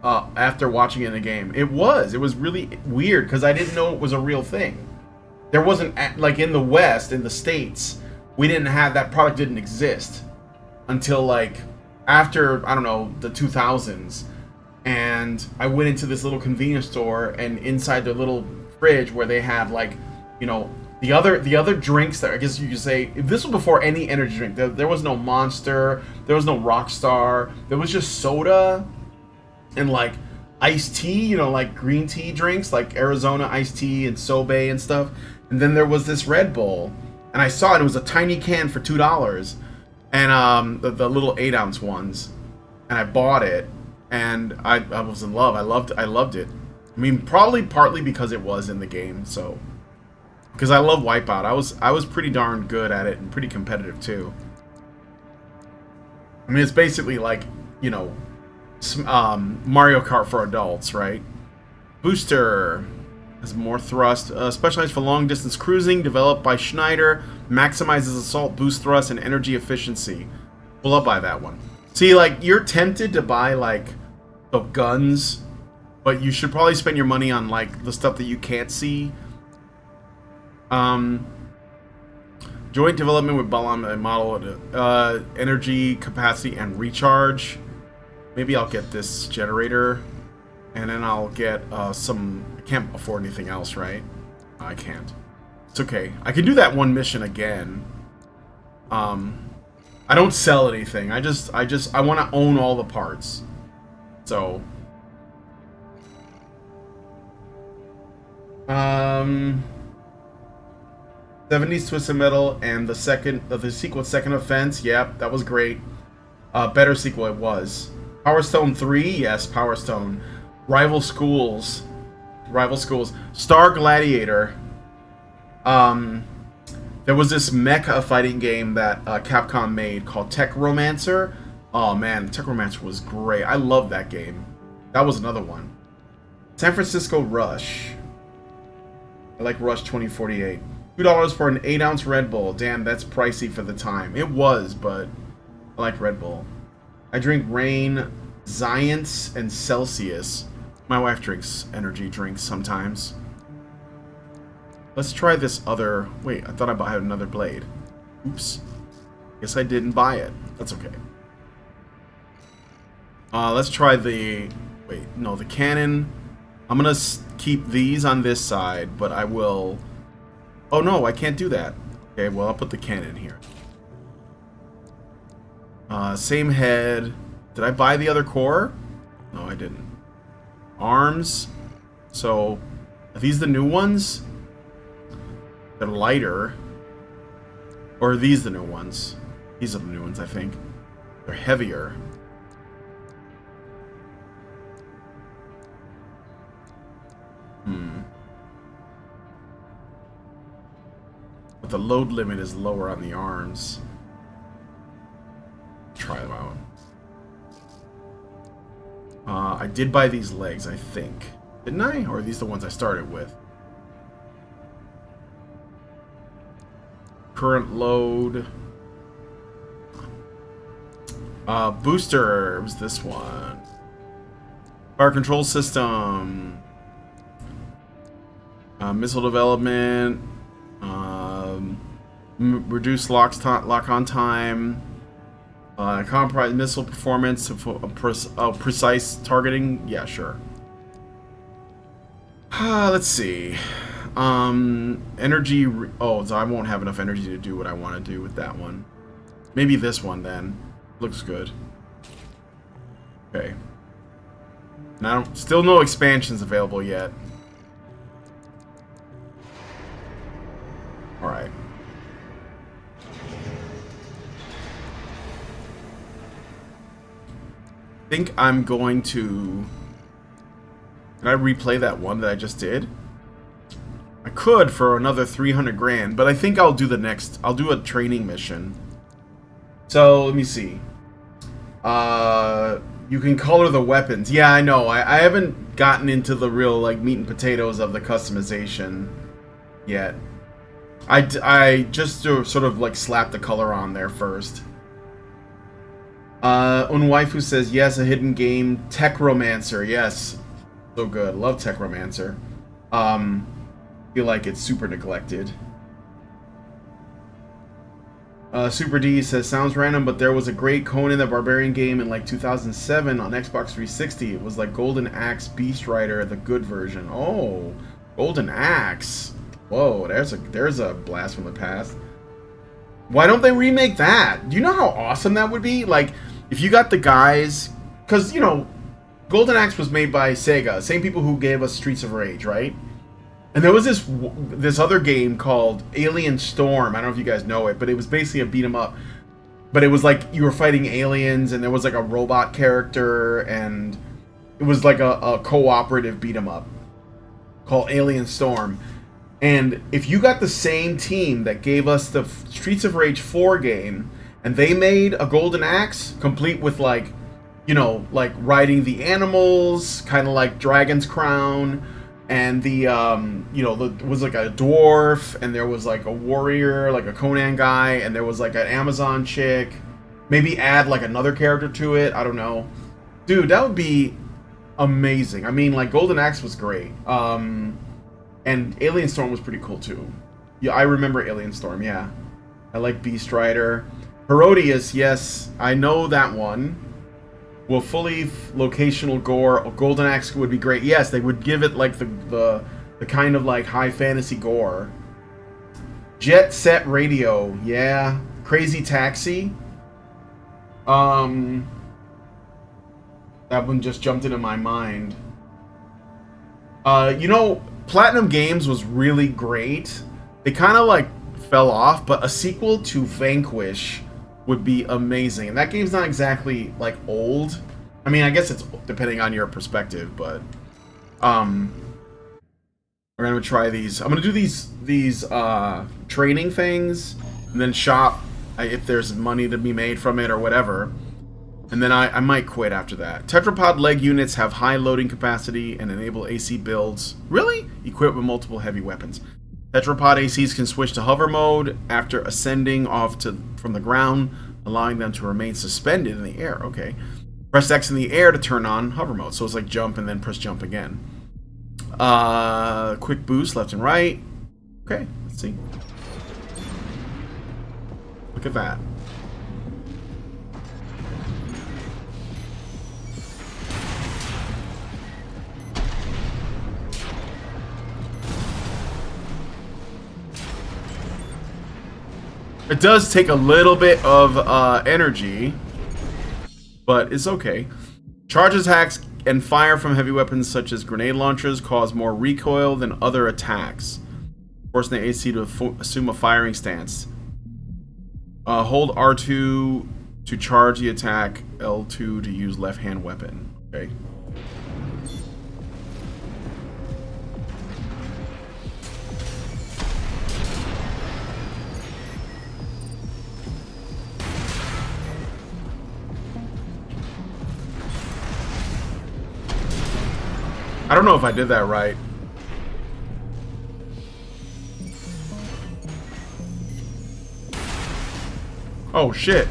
after watching it in the game. It was really weird because I didn't know it was a real thing. There wasn't, like in the West, in the States, we didn't have, that product didn't exist until like after, I don't know, the 2000s. And I went into this little convenience store, and inside the little fridge where they had like, you know, the other drinks that I guess you could say, this was before any energy drink. There was no Monster, there was no Rockstar, there was just soda and like iced tea, you know, like green tea drinks, like Arizona iced tea and Sobe and stuff. And then there was this Red Bull, and I saw it. It was a tiny can for $2, and the little 8-ounce ones, and I bought it, and I was in love. I loved it. I mean, probably partly because it was in the game, so. Because I love Wipeout. I was pretty darn good at it and pretty competitive too. I mean, it's basically like, you know, Mario Kart for adults, right? Booster has more thrust. Specialized for long distance cruising. Developed by Schneider. Maximizes assault boost thrust and energy efficiency. Well, I'll buy that one. See, like, you're tempted to buy like the guns, but you should probably spend your money on like the stuff that you can't see. Joint development with Balam model, energy capacity and recharge. Maybe I'll get this generator, and then I'll get some. I can't afford anything else, right? I can't. It's okay. I can do that one mission again. I don't sell anything. I want to own all the parts. So. 70s Twisted Metal and the sequel, Second Offense. Yep, that was great. Better sequel it was. Power Stone 3, yes, Power Stone. Rival Schools. Star Gladiator. There was this mecha fighting game that Capcom made called Tech Romancer. Oh man, Tech Romancer was great. I love that game. That was another one. San Francisco Rush. I like Rush 2048. $2 for an 8-ounce Red Bull. Damn, that's pricey for the time. It was, but I like Red Bull. I drink Rain Zions and Celsius. My wife drinks energy drinks sometimes. Let's try this other... Wait, I thought I had another blade. Oops. Guess I didn't buy it. That's okay. Let's try the... Wait, no, the cannon. I'm gonna keep these on this side, but I will... Oh no, I can't do that. Okay, well, I'll put the cannon here. Same head. Did I buy the other core? No, I didn't. Arms. So, are these the new ones? They're lighter. Or are these the new ones? These are the new ones, I think. They're heavier. But the load limit is lower on the arms. Try them out. I did buy these legs, I think. Didn't I? Or are these the ones I started with? Current load. Booster was this one. Fire control system. Missile development. Reduce lock-on time. Compromise missile performance. Precise targeting. Yeah, sure. Let's see. Energy. Oh, so I won't have enough energy to do what I want to do with that one. Maybe this one then. Looks good. Okay. Now, still no expansions available yet. Alright. I think I'm going to... Can I replay that one that I just did? I could for another 300 grand, but I think I'll do the next... I'll do a training mission. So, let me see. You can color the weapons. Yeah, I know. I haven't gotten into the real, like, meat and potatoes of the customization yet. I just sort of, like, slap the color on there first. Unwaifu says, yes, a hidden game. Techromancer, yes. So good. Love Techromancer. Feel like it's super neglected. Super D says, sounds random, but there was a great Conan the Barbarian game in like 2007 on Xbox 360. It was like Golden Axe Beast Rider, the good version. Oh, Golden Axe. Whoa, there's a blast from the past. Why don't they remake that? Do you know how awesome that would be? Like, if you got the guys... Because, you know, Golden Axe was made by Sega. Same people who gave us Streets of Rage, right? And there was this other game called Alien Storm. I don't know if you guys know it, but it was basically a beat-em-up. But it was like you were fighting aliens, and there was like a robot character, and it was like a cooperative beat-em-up called Alien Storm. And if you got the same team that gave us the Streets of Rage 4 game, and they made a Golden Axe, complete with like, you know, like riding the animals, kind of like Dragon's Crown, and the, you know, there was like a dwarf, and there was like a warrior, like a Conan guy, and there was like an Amazon chick. Maybe add like another character to it, I don't know. Dude, that would be amazing. I mean, like, Golden Axe was great. And Alien Storm was pretty cool too. Yeah, I remember Alien Storm, yeah. I like Beast Rider. Herodias, yes, I know that one. Will fully locational gore. Golden Axe would be great. Yes, they would give it like the kind of like high fantasy gore. Jet Set Radio, yeah. Crazy Taxi. That one just jumped into my mind. You know, Platinum Games was really great. They kind of like fell off, but a sequel to Vanquish would be amazing. And that game's not exactly like old. I mean, I guess it's depending on your perspective, but we're gonna try these. I'm gonna do these training things, and then shop if there's money to be made from it or whatever. And then I might quit after that. Tetrapod leg units have high loading capacity and enable AC builds. Really? Equipped with multiple heavy weapons. Tetrapod ACs can switch to hover mode after ascending off from the ground, allowing them to remain suspended in the air. Okay. Press X in the air to turn on hover mode. So it's like jump and then press jump again. Quick boost left and right. Okay, let's see. Look at that. It does take a little bit of energy, but it's okay. Charge attacks and fire from heavy weapons such as grenade launchers cause more recoil than other attacks, forcing the AC to assume a firing stance. Hold R2 to charge the attack, L2 to use left-hand weapon. Okay. I don't know if I did that right. Oh shit.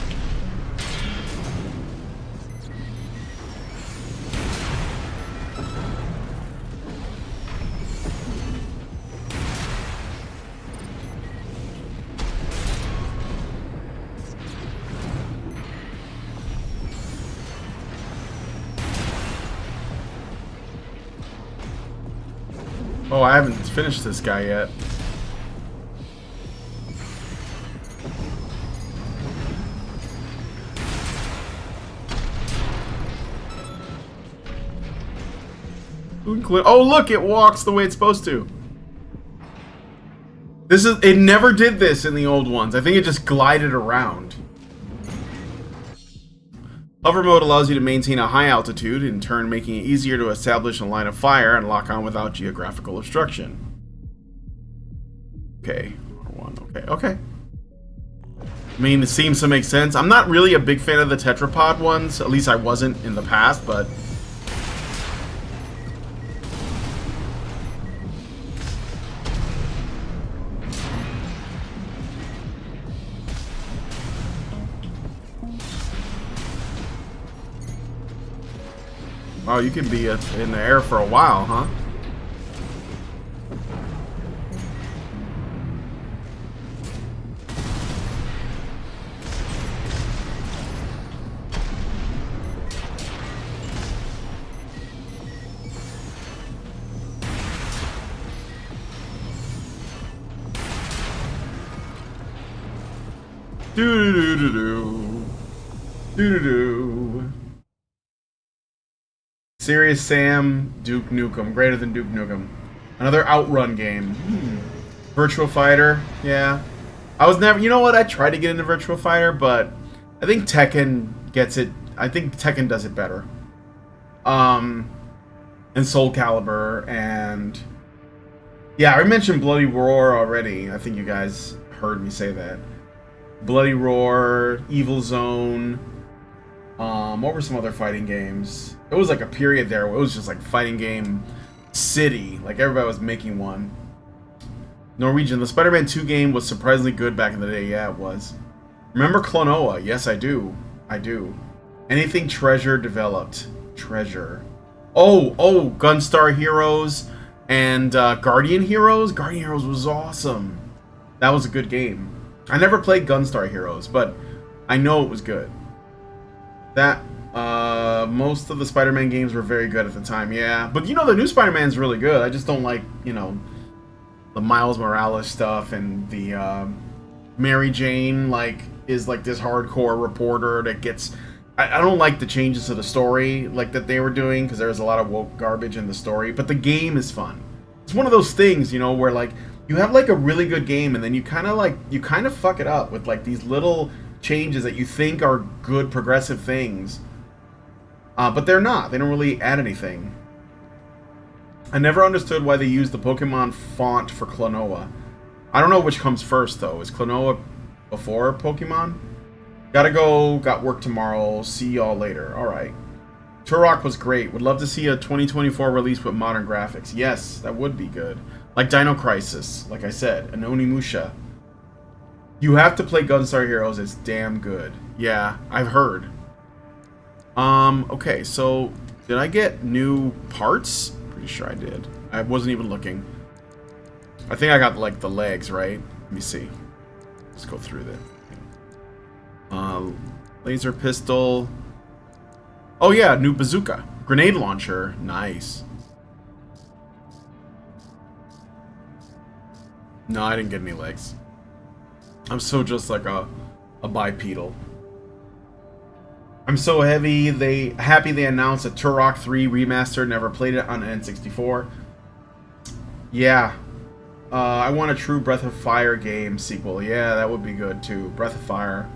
Oh, I haven't finished this guy yet. Oh, look, it walks the way it's supposed to. It never did this in the old ones. I think it just glided around. Hover mode allows you to maintain a high altitude, in turn making it easier to establish a line of fire and lock on without geographical obstruction. Okay, okay. I mean, it seems to make sense. I'm not really a big fan of the tetrapod ones. At least I wasn't in the past, but... Oh, you can be in the air for a while, huh? Do-do-do-do-do. Do-do-do. Serious Sam, Duke Nukem. Greater than Duke Nukem. Another Outrun game. Virtual Fighter. Yeah. I was never... You know what? I tried to get into Virtual Fighter, but I think Tekken gets it... I think Tekken does it better. And Soul Calibur, and... Yeah, I mentioned Bloody Roar already. I think you guys heard me say that. Bloody Roar, Evil Zone... what were some other fighting games? It was like a period there where it was just like fighting game city. Like everybody was making one. Norwegian. The Spider-Man 2 game was surprisingly good back in the day. Yeah, it was. Remember Klonoa? Yes, I do. I do. Anything Treasure developed. Treasure. Oh, Gunstar Heroes and Guardian Heroes. Guardian Heroes was awesome. That was a good game. I never played Gunstar Heroes, but I know it was good. That, most of the Spider-Man games were very good at the time, yeah. But, you know, the new Spider-Man's really good. I just don't like, you know, the Miles Morales stuff and the, Mary Jane, like, is, like, this hardcore reporter that gets... I don't like the changes to the story, like, that they were doing, because there's a lot of woke garbage in the story. But the game is fun. It's one of those things, you know, where, like, you have, like, a really good game, and then you kind of fuck it up with, like, these little... changes that you think are good progressive things, but they're not. They don't really add anything. I never understood why they used the Pokemon font for Klonoa. I don't know which comes first though. Is Klonoa before Pokemon? Gotta go, got work tomorrow, see y'all later. Alright. Turok was great. Would love to see a 2024 release with modern graphics. Yes, that would be good. Like Dino Crisis, like I said, and Onimusha. You have to play Gunstar Heroes, it's damn good. Yeah, I've heard. Okay, so did I get new parts? Pretty sure I did. I wasn't even looking. I think I got like the legs, right? Let me see. Let's go through that. Laser pistol. Oh yeah, new bazooka. Grenade launcher. Nice. No, I didn't get any legs. I'm so just like a bipedal. I'm so happy they announced a Turok 3 remaster. Never played it on N64. Yeah. I want a true Breath of Fire game sequel. Yeah, that would be good too. Breath of Fire.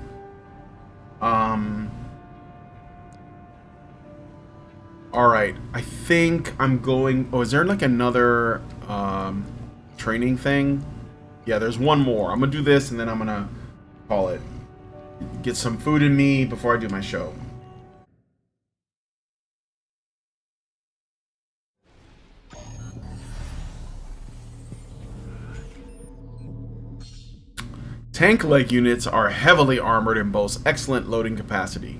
Alright. I think I'm going... Oh, is there like another training thing? Yeah, there's one more. I'm gonna do this and then I'm gonna call it. Get some food in me before I do my show. Tank-like units are heavily armored and boast excellent loading capacity.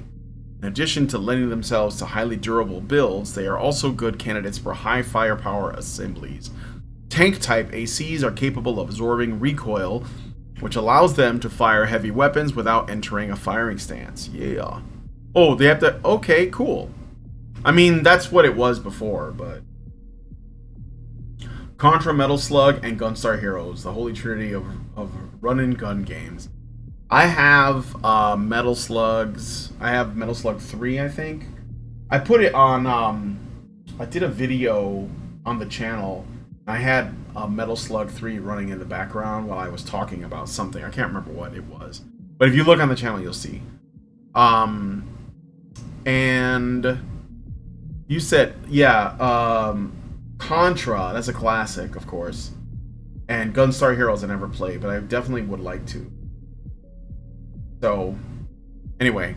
In addition to lending themselves to highly durable builds, they are also good candidates for high firepower assemblies. Tank-type ACs are capable of absorbing recoil, which allows them to fire heavy weapons without entering a firing stance. Yeah. Oh, they have to... Okay, cool. I mean, that's what it was before, but... Contra, Metal Slug, and Gunstar Heroes, the holy trinity of run-and-gun games. I have Metal Slugs. I have Metal Slug 3, I think. I put it on... I did a video on the channel. I had Metal Slug 3 running in the background while I was talking about something. I can't remember what it was. But if you look on the channel, you'll see. And... You said... Yeah, Contra, that's a classic, of course. And Gunstar Heroes I never played, but I definitely would like to. So, anyway.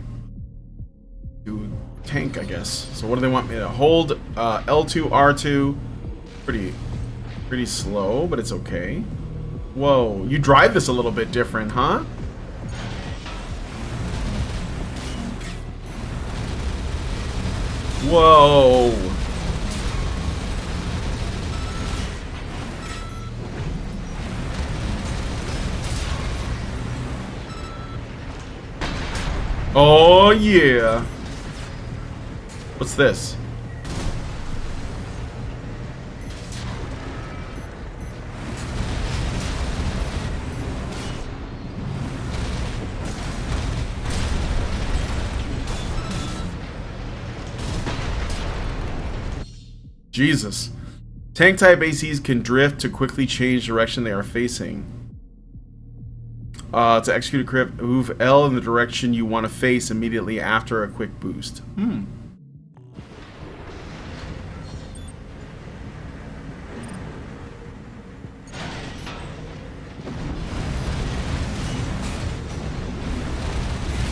Do tank, I guess. So what do they want me to hold? L2, R2. Pretty slow, but it's okay. Whoa, you drive this a little bit different, huh? Whoa. Oh, yeah. What's this? Jesus. Tank-type ACs can drift to quickly change direction they are facing. To execute a crit, move L in the direction you want to face immediately after a quick boost.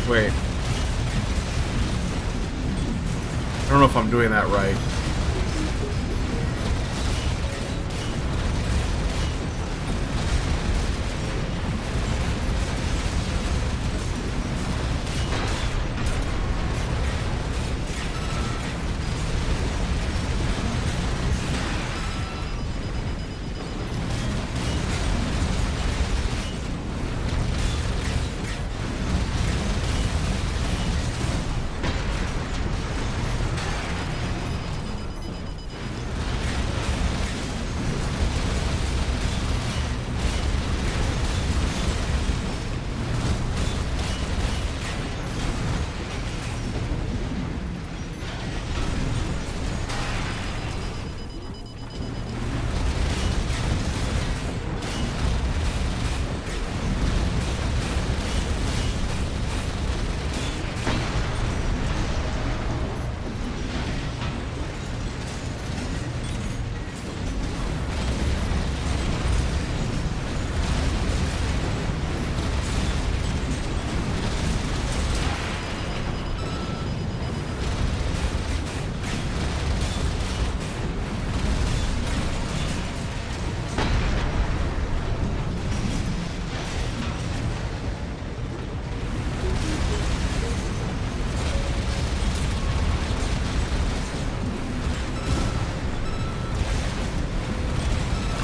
Wait. I don't know if I'm doing that right.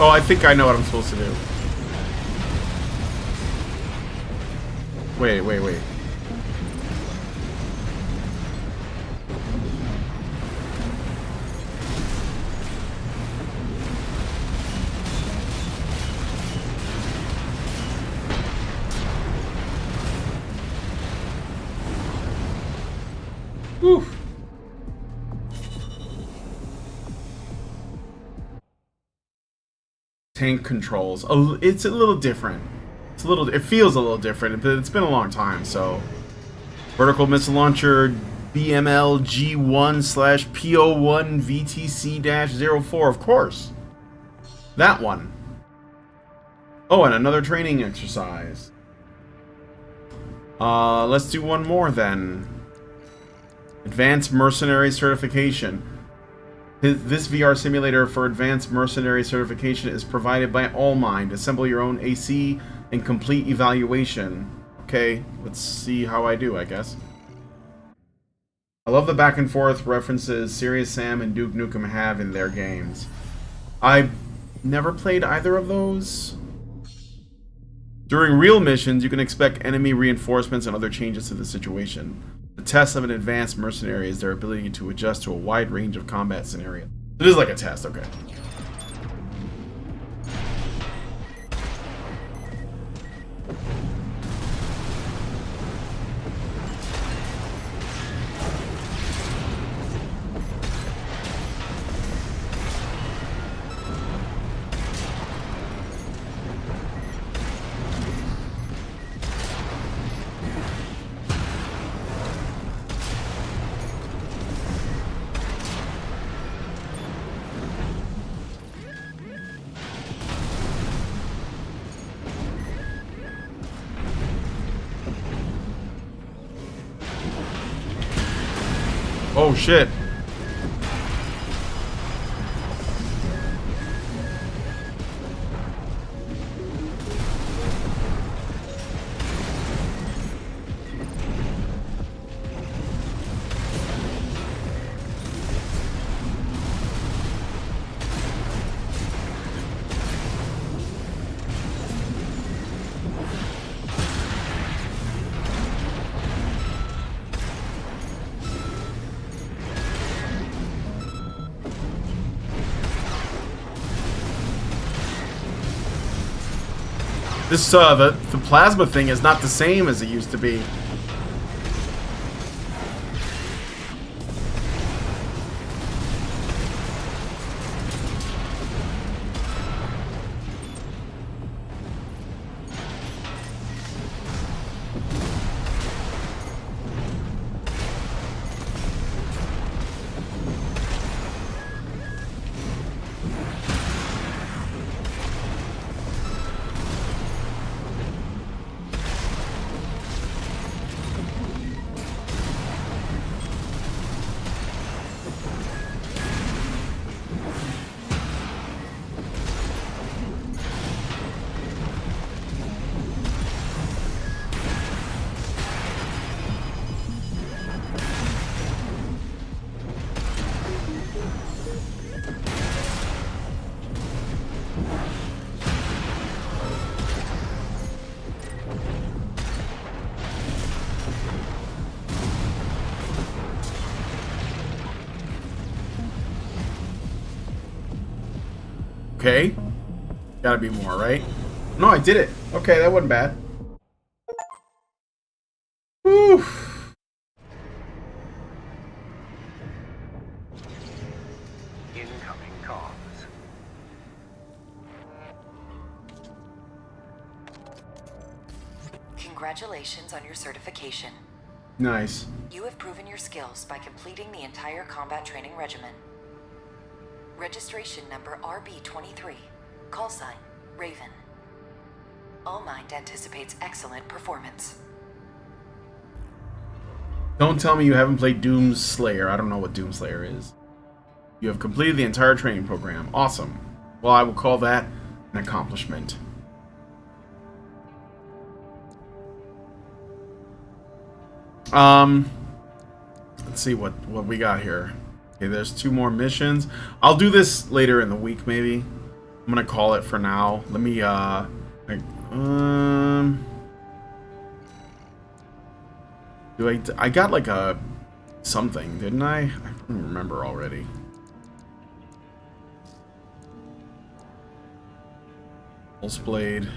Oh, I think I know what I'm supposed to do. Wait. Whew. Tank controls. It's a little different. It feels a little different, but it's been a long time, so. Vertical missile launcher BML G1/PO1 VTC-04, of course. That one. Oh, and another training exercise. Let's do one more then. Advanced Mercenary Certification. This VR simulator for Advanced Mercenary Certification is provided by AllMind. Assemble your own AC and complete evaluation. Okay, let's see how I do, I guess. I love the back and forth references Serious Sam and Duke Nukem have in their games. I've never played either of those. During real missions, you can expect enemy reinforcements and other changes to the situation. The test of an advanced mercenary is their ability to adjust to a wide range of combat scenarios. It is like a test, okay. Oh shit. This, the plasma thing is not the same as it used to be. Okay. Gotta be more, right? No, I did it. Okay, that wasn't bad. Whew. Incoming comms. Congratulations on your certification. Nice. You have proven your skills by completing the entire combat training regimen. Registration number RB23. Call sign, Raven. AllMind anticipates excellent performance. Don't tell me you haven't played Doomslayer. I don't know what Doomslayer is. You have completed the entire training program. Awesome. Well, I will call that an accomplishment. Let's see what we got here. Okay, there's 2 more missions. I'll do this later in the week, maybe. I'm gonna call it for now. Let me I got like a something, didn't I? I don't remember already. Pulse blade.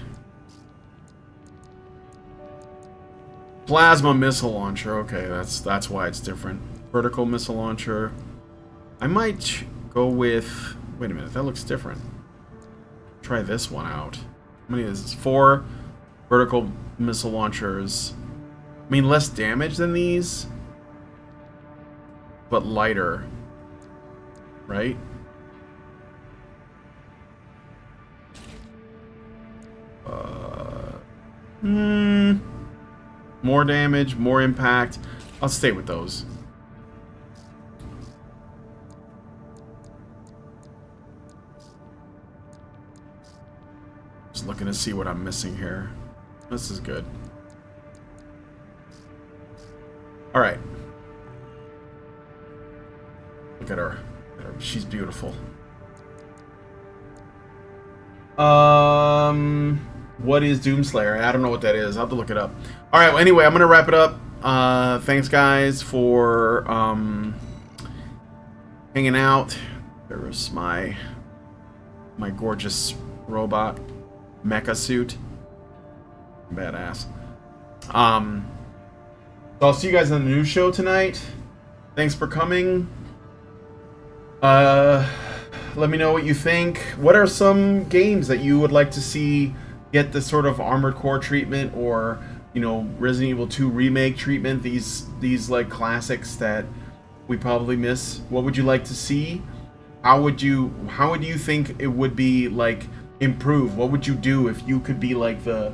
Plasma missile launcher. Okay, that's why it's different. Vertical missile launcher. I might go with. Wait a minute, that looks different. Try this one out. How many is this? 4 vertical missile launchers. I mean, less damage than these, but lighter, right? More damage, more impact. I'll stay with those. Just looking to see what I'm missing here. This is good. All right. Look at her. She's beautiful. What is Doomslayer? I don't know what that is. I'll have to look it up. All right. Well, anyway, I'm gonna wrap it up. Thanks, guys, for hanging out. There's my gorgeous robot mecha suit. Badass. So I'll see you guys on the news show tonight. Thanks for coming. Let me know what you think. What are some games that you would like to see get the sort of Armored Core treatment, or, you know, Resident Evil 2 remake treatment? These like classics that we probably miss. What would you like to see? How would you think it would be like improved? What would you do if you could be like the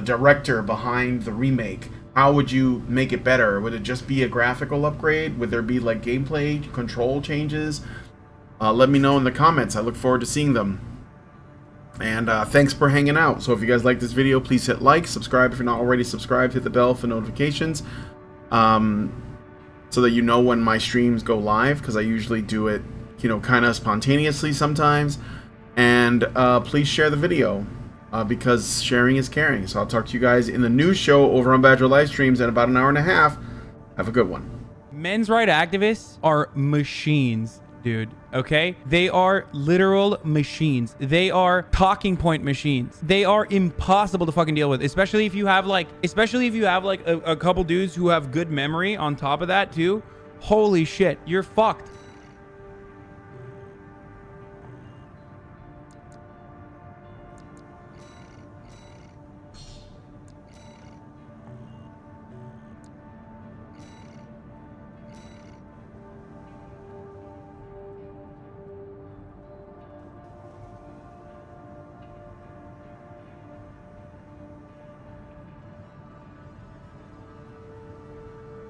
director behind the remake? How would you make it better? Would it just be a graphical upgrade? Would there be like gameplay control changes? Let me know in the comments. I look forward to seeing them. And thanks for hanging out. So if you guys like this video, please hit like, subscribe if you're not already subscribed, hit the bell for notifications, so that you know when my streams go live, because I usually do it, you know, kind of spontaneously sometimes. And please share the video, because sharing is caring. So I'll talk to you guys in the news show over on Badger Livestreams in about an hour and a half. Have a good one. Men's rights activists are machines, dude. Okay? They are literal machines. They are talking point machines. They are impossible to fucking deal with, especially if you have like a couple dudes who have good memory on top of that too. Holy shit, you're fucked.